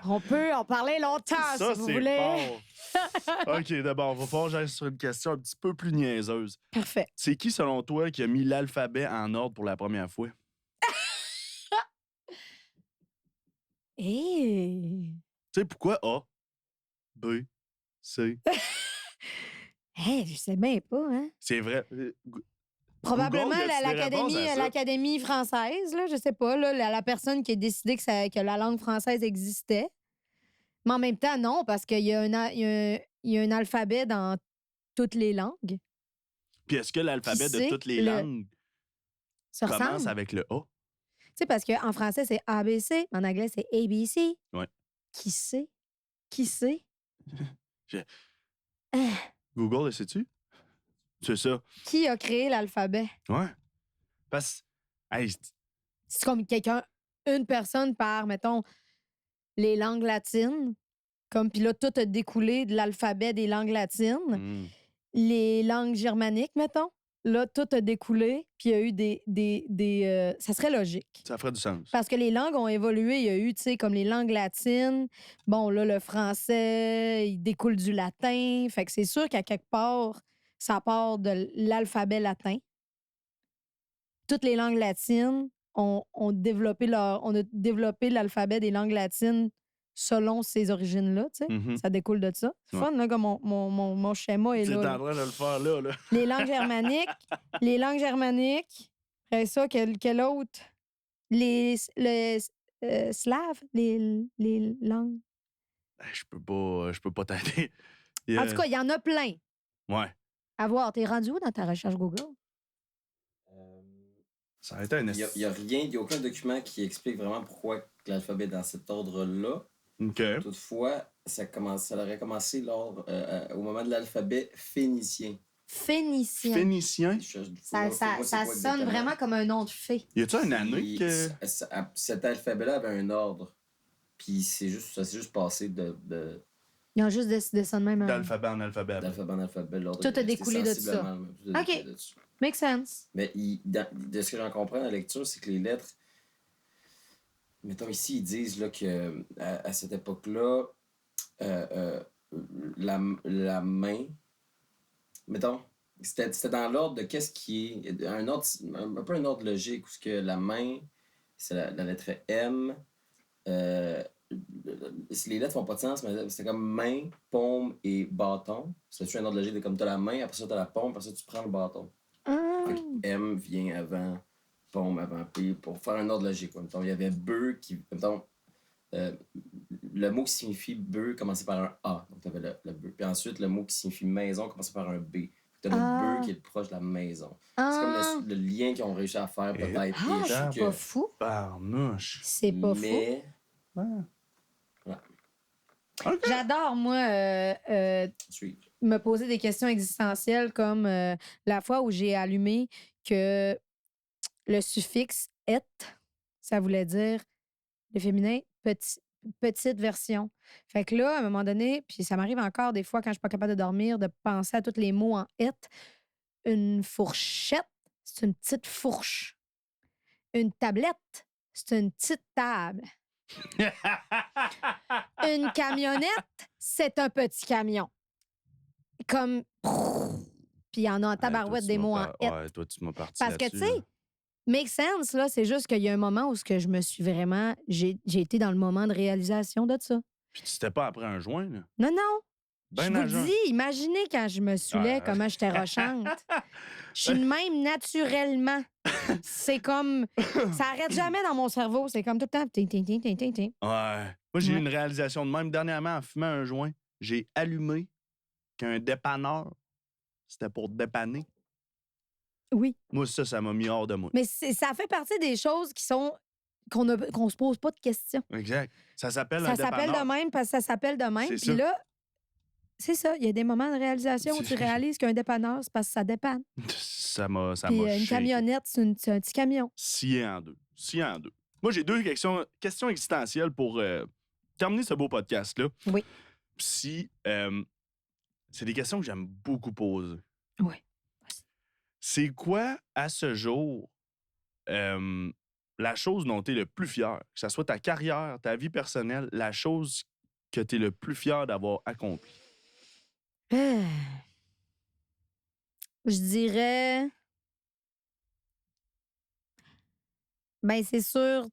On peut en parler longtemps, Ça, si vous c'est voulez. fort. OK, d'abord, va falloir que j'aille sur une question un petit peu plus niaiseuse. Parfait. C'est qui, selon toi, qui a mis l'alphabet en ordre pour la première fois? Hey! Tu sais, pourquoi A, B, C? Hey, je sais bien pas, hein? C'est vrai. Probablement Google, y a-tu des réponses à ça? l'Académie française, là, je sais pas, là, la personne qui a décidé que la langue française existait. Mais en même temps, non, parce qu'il y a un alphabet dans toutes les langues. Puis est-ce que l'alphabet de sait toutes les le- langues Ça commence ressemble. avec le A? Tu sais, parce qu'en français, c'est ABC. En anglais, c'est ABC. Ouais. Qui sait? Qui sait? Google, le sais-tu? C'est ça. Qui a créé l'alphabet? Ouais. Parce hey, C'est comme une personne par, mettons, les langues latines. Puis là, tout a découlé de l'alphabet des langues latines. Les langues germaniques, mettons. Là, tout a découlé, puis il y a eu des ça serait logique. ça ferait du sens. Parce que les langues ont évolué. Il y a eu, tu sais, comme les langues latines. Bon, là, le français, il découle du latin. Fait que c'est sûr qu'à quelque part, ça part de l'alphabet latin. Toutes les langues latines ont développé on a développé l'alphabet des langues latines selon ces origines-là, tu sais. Mhm. Ça découle de ça. C'est Ouais. fun, là, comme mon schéma est Tu es là. en train de le faire là. Les langues germaniques. Après ça, quel autre? Les slaves, les langues. Je peux pas t'aider. En tout cas, il y en a plein. Ouais. À voir, t'es rendu où dans ta recherche Google? Ça a été un Il n'y a rien, il n'y a aucun document qui explique vraiment pourquoi l'alphabet est dans cet ordre-là. OK. Toutefois, ça aurait commencé au moment de l'alphabet phénicien. Phénicien. Phénicien. Ça sonne vraiment comme un nom de fée. Y a-tu un année que. Cet alphabet-là avait un ordre. Puis ça s'est juste passé Ils ont juste décidé ça de même. D'alphabet en alphabet. d'alphabet en alphabet. L'ordre Tout a est resté découlé de ça. sensiblement le même. Tout a OK. découlé de ça. Make sense. Mais de ce que j'en comprends dans la lecture, c'est que les lettres. Mettons ici, ils disent là, que à cette époque-là, la main. Mettons, c'était dans l'ordre de qu'est-ce qui est. Un peu un ordre logique, où ce que la main, c'est la lettre M. Les lettres font pas de sens, mais c'est comme main, paume et bâton. C'est un ordre logique de comme t'as la main, après ça t'as la paume, après ça tu prends le bâton. Fait que M vient avant, paume avant P, pour faire un ordre logique. Mettons, il y avait bœuf qui. Mettons, le mot qui signifie bœuf commençait par un A, donc t'avais le bœuf. Puis ensuite, le mot qui signifie maison commençait par un B. T'as le bœuf qui est proche de la maison. C'est comme le lien qu'ils ont réussi à faire, peut-être. C'est pas fou. Barnouche. C'est pas fou. Mais. OK. J'adore, moi, me poser des questions existentielles comme la fois où j'ai allumé que le suffixe « et », ça voulait dire le féminin petite version. Fait que là, à un moment donné, puis ça m'arrive encore des fois quand je suis pas capable de dormir, de penser à tous les mots en « et ». Une fourchette, c'est une petite fourche. Une tablette, c'est une petite table. Une camionnette, c'est un petit camion. Comme... Puis il y en a en tabarouette des mots en « et ». Ouais, toi, tu m'as parti Parce que, là-dessus, tu sais, make sense, là, c'est juste qu'il y a un moment où je me suis vraiment... J'ai été dans le moment de réalisation de ça. Puis c'était pas après un joint, là. Non, non. Ben je vous agent. le dis, imaginez quand je me saoulais, comment j'étais rochante. Je suis de même naturellement. C'est comme... Ça arrête jamais dans mon cerveau. C'est comme tout le temps... Ting, ting, ting, ting, ting, ting. Ouais. Moi, j'ai eu une réalisation de même. Dernièrement, en fumant un joint, j'ai allumé qu'un dépanneur, c'était pour dépanner. Oui. Moi, ça m'a mis hors de moi. Mais ça fait partie des choses qui sont... qu'on se pose pas de questions. Exact. Ça s'appelle un Ça dépanneur. s'appelle de même parce que ça s'appelle de même. C'est Puis ça. là, c'est ça. Il y a des moments de réalisation où tu réalises qu'un dépanneur, c'est parce que ça dépanne. Ça m'a Puis une shaké. camionnette, c'est un petit camion. Scié en deux. Scié en deux. Moi, j'ai deux questions existentielles pour terminer ce beau podcast-là. Oui. Si, c'est des questions que j'aime beaucoup poser. Oui. C'est quoi, à ce jour, la chose dont tu es le plus fier? Que ce soit ta carrière, ta vie personnelle, la chose que tu es le plus fier d'avoir accomplie? Je dirais... Ben, c'est sûr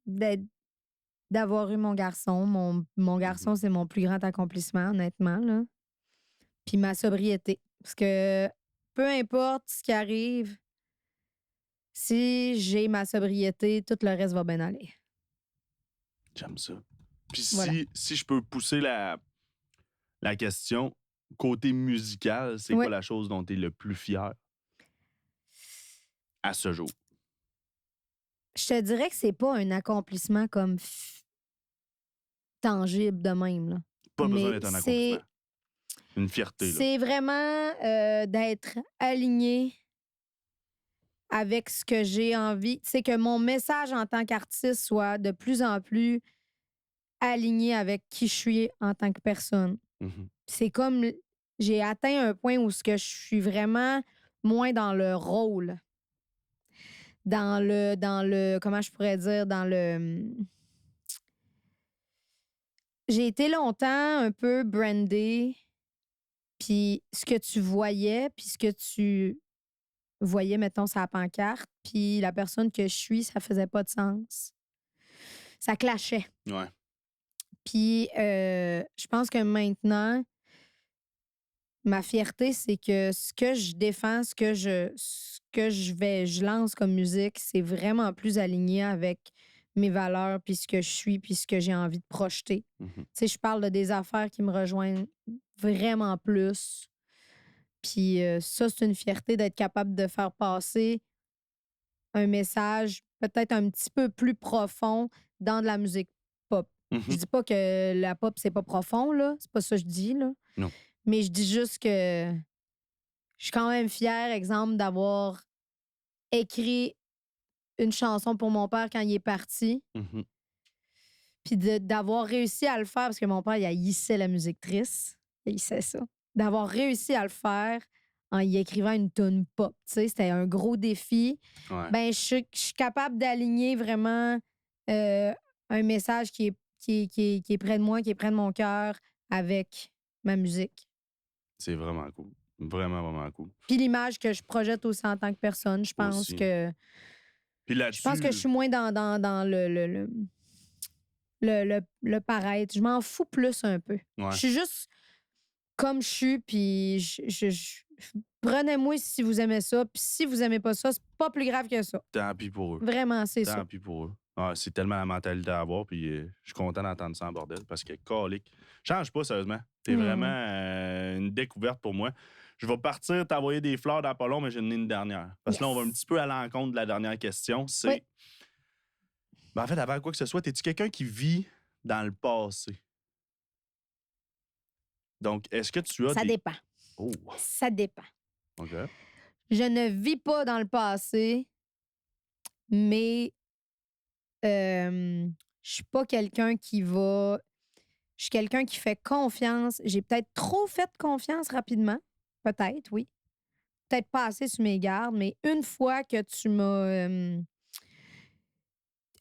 d'avoir eu mon garçon. Mon garçon, c'est mon plus grand accomplissement, honnêtement, là. Puis ma sobriété. Parce que peu importe ce qui arrive, si j'ai ma sobriété, tout le reste va bien aller. J'aime ça. Puis Voilà. si je peux pousser la question, côté musical, c'est quoi la chose dont tu es le plus fier à ce jour? Je te dirais que c'est pas un accomplissement comme tangible de même. Là. Pas besoin Mais d'être un accomplissement. Une fierté. Là. C'est vraiment d'être aligné avec ce que j'ai envie. C'est que mon message en tant qu'artiste soit de plus en plus aligné avec qui je suis en tant que personne. Mm-hmm. C'est comme j'ai atteint un point où ce que je suis vraiment moins dans le rôle. Dans le comment je pourrais dire, dans le... J'ai été longtemps un peu brandée, puis ce que tu voyais, puis ce que tu voyais, mettons, sur la pancarte, puis la personne que je suis, ça faisait pas de sens. Ça clashait. Ouais. Puis je pense que maintenant, ma fierté, c'est que ce que je défends, ce que je lance comme musique, c'est vraiment plus aligné avec mes valeurs, puis ce que je suis, puis ce que j'ai envie de projeter. Mm-hmm. Tu sais, je parle de des affaires qui me rejoignent vraiment plus. Puis ça, c'est une fierté d'être capable de faire passer un message peut-être un petit peu plus profond dans de la musique pop. Mm-hmm. Je dis pas que la pop, c'est pas profond, là. C'est pas ça que je dis, là. Non. Mais je dis juste que je suis quand même fière, exemple, d'avoir écrit une chanson pour mon père quand il est parti. Mm-hmm. Puis d'avoir réussi à le faire, parce que mon père, il haïssait la musique triste. Il haïssait ça. D'avoir réussi à le faire en y écrivant une toune pop. Tu sais, c'était un gros défi. Ouais. Ben, je suis capable d'aligner vraiment un message qui est près de moi, qui est près de mon cœur avec ma musique. C'est vraiment cool. Vraiment, vraiment cool. Puis l'image que je projette aussi en tant que personne, je pense aussi. que... Puis je pense que je suis moins dans le paraître. Je m'en fous plus un peu. Ouais. Je suis juste comme je suis, puis prenez-moi si vous aimez ça, puis si vous aimez pas ça, c'est pas plus grave que ça. Tant pis pour eux. Vraiment, c'est ça. Tant pis pour eux. Ah, c'est tellement la mentalité à avoir, puis je suis content d'entendre ça en bordel, parce que calique. Change pas, sérieusement. T'es vraiment une découverte pour moi. Je vais partir t'envoyer des fleurs dans pas long, mais j'en ai une dernière. Parce que là, on va un petit peu à l'encontre de la dernière question. C'est... Oui. Ben, en fait, avant quoi que ce soit, es-tu quelqu'un qui vit dans le passé? Donc, est-ce que tu as Ça dépend. Oh. Ça dépend. OK. Je ne vis pas dans le passé, mais je suis pas quelqu'un qui va... Je suis quelqu'un qui fait confiance. J'ai peut-être trop fait confiance rapidement. Peut-être, oui. Peut-être pas assez sur mes gardes, mais une fois que tu m'as...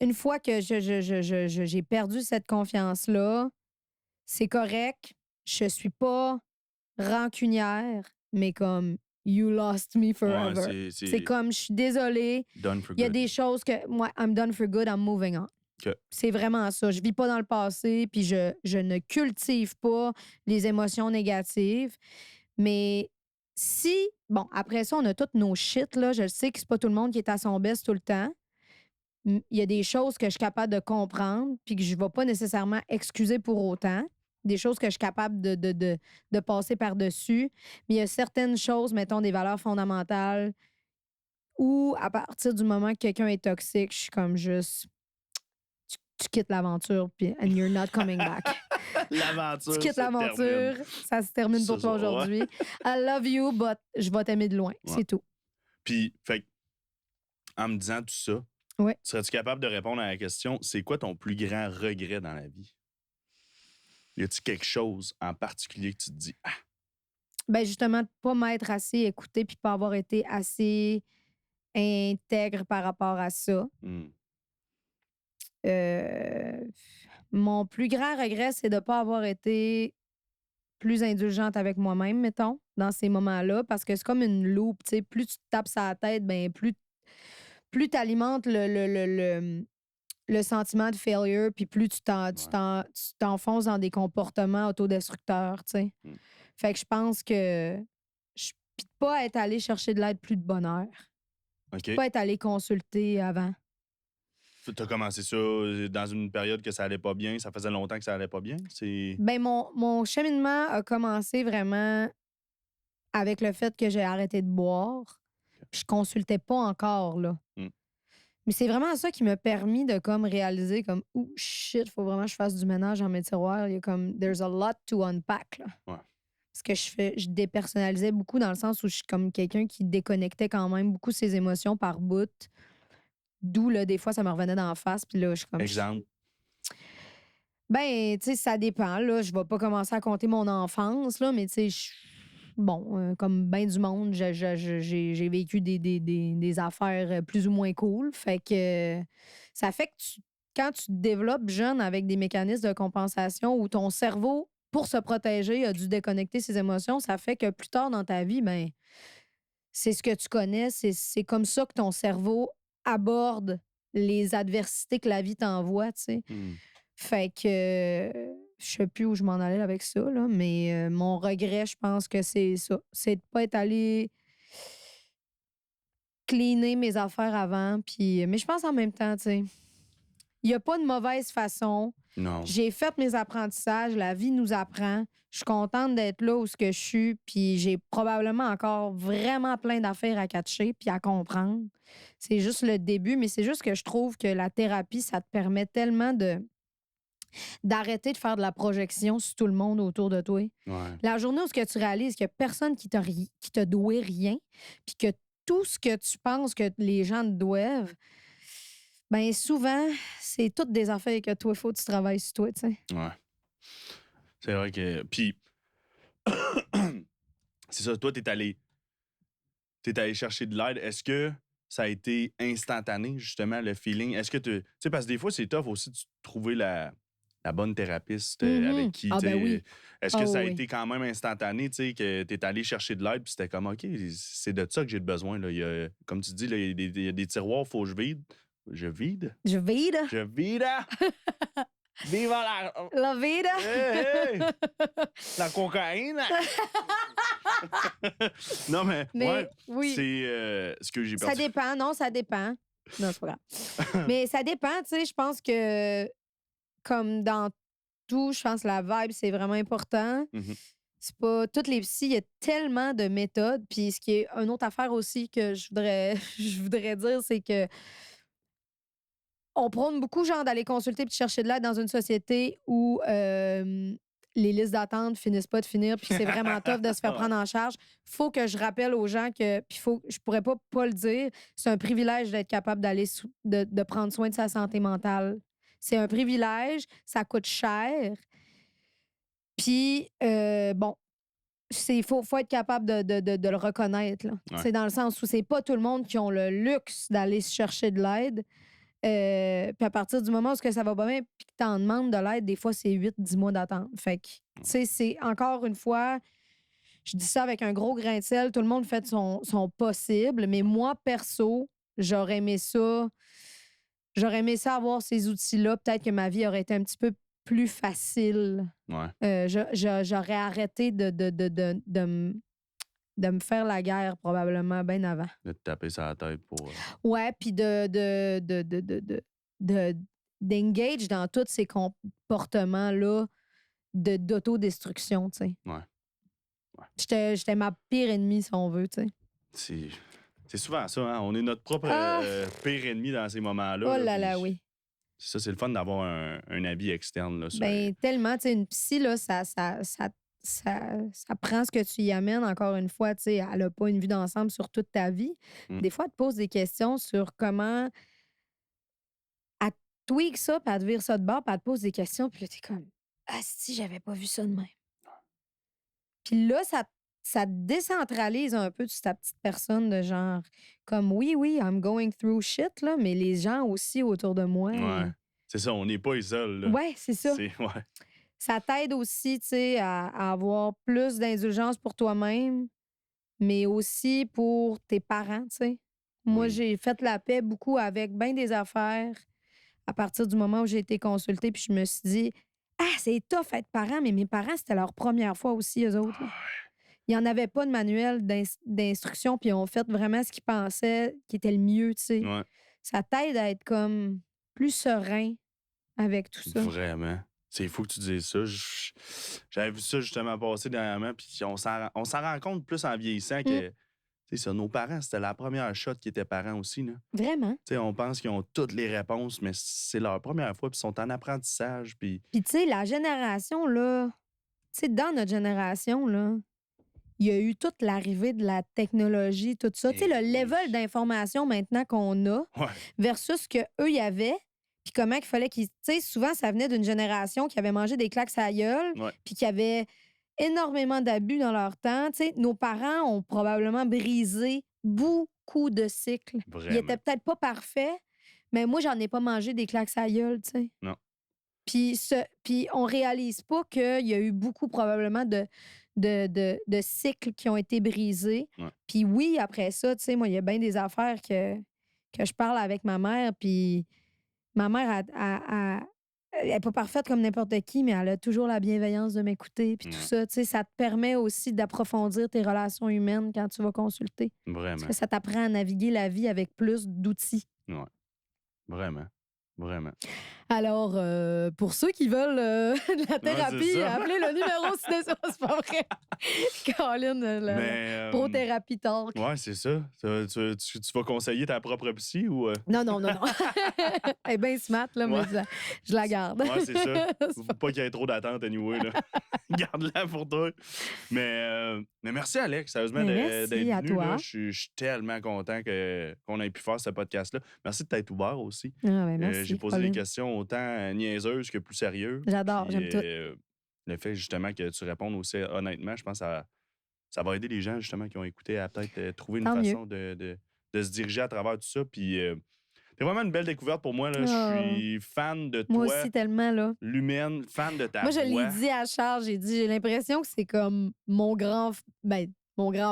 une fois que j'ai perdu cette confiance-là, c'est correct. Je suis pas rancunière, mais comme you lost me forever. Ouais, c'est comme je suis désolée. Done for Il y a good. des choses que moi, I'm done for good, I'm moving on. OK. C'est vraiment ça. Je vis pas dans le passé, puis je ne cultive pas les émotions négatives. Mais si, bon, après ça, on a tous nos shit, là. Je sais que c'est pas tout le monde qui est à son best tout le temps. Il y a des choses que je suis capable de comprendre, puis que je ne vais pas nécessairement excuser pour autant. Des choses que je suis capable de passer par-dessus. Mais il y a certaines choses, mettons des valeurs fondamentales, où à partir du moment que quelqu'un est toxique, je suis comme juste... Tu quittes l'aventure, puis and you're not coming back. L'aventure. Tu quittes l'aventure, ça se termine pour toi aujourd'hui. I love you, but je vais t'aimer de loin. Ouais. C'est tout. Puis, fait en me disant tout ça, serais-tu capable de répondre à la question, c'est quoi ton plus grand regret dans la vie? Y a-t-il quelque chose en particulier que tu te dis, ah? Ben justement, de pas m'être assez écoutée puis pas avoir été assez intègre par rapport à ça. Mon plus grand regret, c'est de ne pas avoir été plus indulgente avec moi-même, mettons, dans ces moments-là, parce que c'est comme une loupe, tu sais, plus tu te tapes sur la tête, ben plus tu alimentes le sentiment de failure, puis plus tu t'enfonces dans des comportements autodestructeurs, tu sais. Fait que je pense que puis de pas être allé chercher de l'aide plus de bonheur. OK. Pas être allé consulter avant. T'as commencé ça dans une période que ça allait pas bien, ça faisait longtemps que ça allait pas bien? Ben, mon cheminement a commencé vraiment avec le fait que j'ai arrêté de boire. Puis je consultais pas encore, là. Mais c'est vraiment ça qui m'a permis de comme réaliser comme « Oh shit, faut vraiment que je fasse du ménage dans mes tiroirs. » Il y a comme « There's a lot to unpack. » là. Ouais. Parce que je dépersonnalisais beaucoup dans le sens où je suis comme quelqu'un qui déconnectait quand même beaucoup ses émotions par bout. D'où, là, des fois, ça me revenait d'en face. Puis là, je suis comme... Exemple? Ben, tu sais, ça dépend. Là. Je vais pas commencer à compter mon enfance, là, mais tu sais, bon, comme bien du monde, j'ai vécu des affaires plus ou moins cool. Fait que ça fait que quand tu te développes jeune avec des mécanismes de compensation où ton cerveau, pour se protéger, a dû déconnecter ses émotions, ça fait que plus tard dans ta vie, ben, c'est ce que tu connais, c'est comme ça que ton cerveau aborde les adversités que la vie t'envoie, tu sais. Fait que je sais plus où je m'en allais avec ça, là, mais mon regret, je pense que c'est ça. C'est de pas être allé cleaner mes affaires avant. Mais je pense en même temps, tu sais, il n'y a pas de mauvaise façon. Non. J'ai fait mes apprentissages, la vie nous apprend. Je suis contente d'être là où ce que je suis, puis j'ai probablement encore vraiment plein d'affaires à catcher puis à comprendre. C'est juste le début, mais c'est juste que je trouve que la thérapie, ça te permet tellement d'arrêter de faire de la projection sur tout le monde autour de toi. Ouais. La journée où ce que tu réalises qu'il n'y a personne qui te doit rien, puis que tout ce que tu penses que les gens te doivent, ben souvent, c'est toutes des affaires que toi, il faut que tu travailles sur toi, tu sais. Ouais. C'est vrai que... Puis, c'est ça, toi, t'es allé chercher de l'aide. Est-ce que ça a été instantané, justement, le feeling? Est-ce que tu sais, parce que des fois, c'est tough aussi de trouver la bonne thérapeute avec qui... Ben oui. Est-ce que ça a été quand même instantané, tu sais, que t'es allé chercher de l'aide, puis c'était comme, OK, c'est de ça que j'ai besoin, là. Il y a, comme tu dis, là, il y a des tiroirs, il faut que je vide. Je vide? Je vide. Je vide! Viva la vida! Hey, hey. La cocaïne! Non, mais ouais, oui. c'est ce que j'ai perdu. Ça dépend, non, ça dépend. Non, c'est pas grave. Mais ça dépend, tu sais, je pense que comme dans tout, je pense que la vibe, c'est vraiment important. C'est pas toutes les psys, il y a tellement de méthodes. Puis ce qui est une autre affaire aussi que je voudrais dire, c'est que on prône beaucoup, genre, d'aller consulter puis de chercher de l'aide dans une société où les listes d'attente finissent pas de finir puis c'est vraiment tough de se faire prendre en charge. Faut que je rappelle aux gens que, puis je pourrais pas le dire, c'est un privilège d'être capable de prendre soin de sa santé mentale. C'est un privilège, ça coûte cher. Puis, bon, faut être capable de le reconnaître. Là. Ouais. C'est dans le sens où c'est pas tout le monde qui ont le luxe d'aller se chercher de l'aide. Puis à partir du moment où ça va pas bien puis que t'en demandes de l'aide, des fois, c'est 8-10 mois d'attente. Fait que, tu sais, c'est encore une fois, je dis ça avec un gros grain de sel, tout le monde fait son possible, mais moi, perso, j'aurais aimé ça avoir ces outils-là. Peut-être que ma vie aurait été un petit peu plus facile. Ouais. J'aurais arrêté de me faire la guerre probablement bien avant. De te taper sur la tête pour... Ouais, puis d'engage dans tous ces comportements-là d'autodestruction, tu sais. Ouais. J'étais ma pire ennemie, si on veut, tu sais. C'est souvent ça, hein? On est notre propre pire ennemi dans ces moments-là. Oh là, oui. Ça, c'est le fun d'avoir un avis externe. Là, ben, tellement, tu sais, une psy, là, ça prend ce que tu y amènes, encore une fois, tu sais, elle n'a pas une vue d'ensemble sur toute ta vie. Des fois, elle te pose des questions sur comment elle tweak ça, puis elle te vire ça de bord, puis elle te pose des questions, puis là, t'es comme « Ah, si, j'avais pas vu ça de même. » Puis là, ça te décentralise un peu sur ta petite personne de genre, comme oui, I'm going through shit, là, mais les gens aussi autour de moi. Ouais, c'est ça, on n'est pas isolé. Ouais, c'est ça. Ouais. Ça t'aide aussi, tu sais, à avoir plus d'indulgence pour toi-même, mais aussi pour tes parents, tu sais. Moi, j'ai fait la paix beaucoup avec bien des affaires à partir du moment où j'ai été consultée, puis je me suis dit, c'est tough être parent, mais mes parents, c'était leur première fois aussi, eux autres. Là. Ils n'en avaient pas de manuel d'instruction, puis ils ont fait vraiment ce qu'ils pensaient qui était le mieux, tu sais. Ouais. Ça t'aide à être comme plus serein avec tout ça. Vraiment. C'est fou que tu dises ça. J'avais vu ça justement passer dernièrement, puis on s'en rend compte plus en vieillissant que ça, nos parents, c'était la première shot qui étaient parents aussi. Là. Vraiment. On pense qu'ils ont toutes les réponses, mais c'est leur première fois, puis ils sont en apprentissage. Puis tu sais, la génération, là, tu sais, dans notre génération, là, il y a eu toute l'arrivée de la technologie, tout ça. Tu sais, le level d'information maintenant qu'on a versus ce qu'eux y avaient, puis comment il fallait qu'ils... Tu sais, souvent, ça venait d'une génération qui avait mangé des claques à la gueule, puis qui avait énormément d'abus dans leur temps. Tu sais, nos parents ont probablement brisé beaucoup de cycles. Vraiment. Ils étaient peut-être pas parfaits, mais moi, j'en ai pas mangé des claques à la gueule, tu sais. Non. Puis on réalise pas qu'il y a eu beaucoup probablement de cycles qui ont été brisés. Puis oui, après ça, tu sais, moi, il y a bien des affaires que je parle avec ma mère, puis ma mère, elle n'est pas parfaite comme n'importe qui, mais elle a toujours la bienveillance de m'écouter, puis tout ça. Tu sais, ça te permet aussi d'approfondir tes relations humaines quand tu vas consulter. Vraiment. Parce que ça t'apprend à naviguer la vie avec plus d'outils. Ouais. Vraiment. Vraiment. Alors, pour ceux qui veulent de la thérapie, appelez le numéro c'est pas vrai. Caroline, la Pro-Thérapie Talk. Ouais, c'est ça. Tu vas conseiller ta propre psy ou... Non. Elle est bien smart, là, mais je la garde. Ouais, c'est ça. Faut pas qu'il y ait trop d'attente, anyway. Là. Garde-la pour toi. Mais merci, Alex, sérieusement, d'être venu. Là. Je suis tellement content qu'on ait pu faire ce podcast-là. Merci de t'être ouvert aussi. Merci. J'ai posé des questions autant niaiseuses que plus sérieuses. J'adore, j'aime tout. Le fait, justement, que tu répondes aussi honnêtement, je pense que ça va aider les gens, justement, qui ont écouté à peut-être trouver une façon de se diriger à travers tout ça. Puis, c'est vraiment une belle découverte pour moi. Là. Je suis fan de toi. Moi aussi, tellement, là. L'humaine, fan de ta voix. Moi, je l'ai dit à Charles, j'ai l'impression que c'est comme mon grand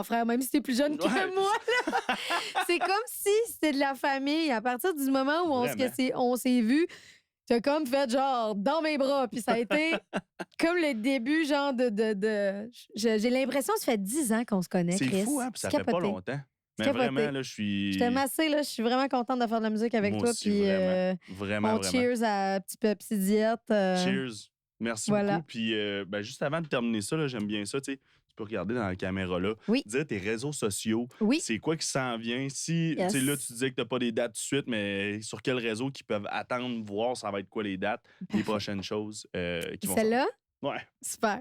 frère, même si t'es plus jeune que moi. Là. C'est comme si c'était de la famille. À partir du moment où on s'est vus, t'as comme fait genre dans mes bras. Puis ça a été comme le début, genre j'ai l'impression que ça fait 10 ans qu'on se connaît, Chris. C'est fou, hein? Puis ça fait pas longtemps. Mais vraiment, là, je suis... Je t'aime assez, là. Je suis vraiment contente de faire de la musique avec toi. Aussi, puis vraiment. Cheers à Petit Pepsi Diète. Cheers. Merci beaucoup. Puis juste avant de terminer ça, là, j'aime bien ça, tu sais. Tu peux regarder dans la caméra là. Oui. Dire tes réseaux sociaux. Oui. C'est quoi qui s'en vient? Si, tu sais, là, tu disais que t'as pas des dates tout de suite, mais sur quel réseau qu'ils peuvent attendre, voir ça va être quoi les dates, les prochaines choses qui vont... Celle-là? Ouais. Super.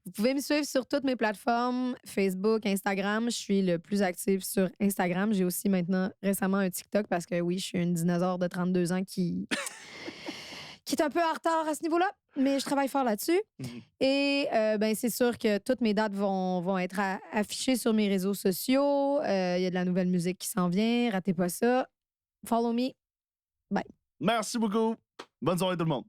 Vous pouvez me suivre sur toutes mes plateformes, Facebook, Instagram. Je suis le plus active sur Instagram. J'ai aussi maintenant récemment un TikTok parce que oui, je suis une dinosaure de 32 ans qui est un peu en retard à ce niveau-là, mais je travaille fort là-dessus. Et c'est sûr que toutes mes dates vont être affichées sur mes réseaux sociaux. Il y a de la nouvelle musique qui s'en vient. Ratez pas ça. Follow me. Bye. Merci beaucoup. Bonne soirée tout le monde.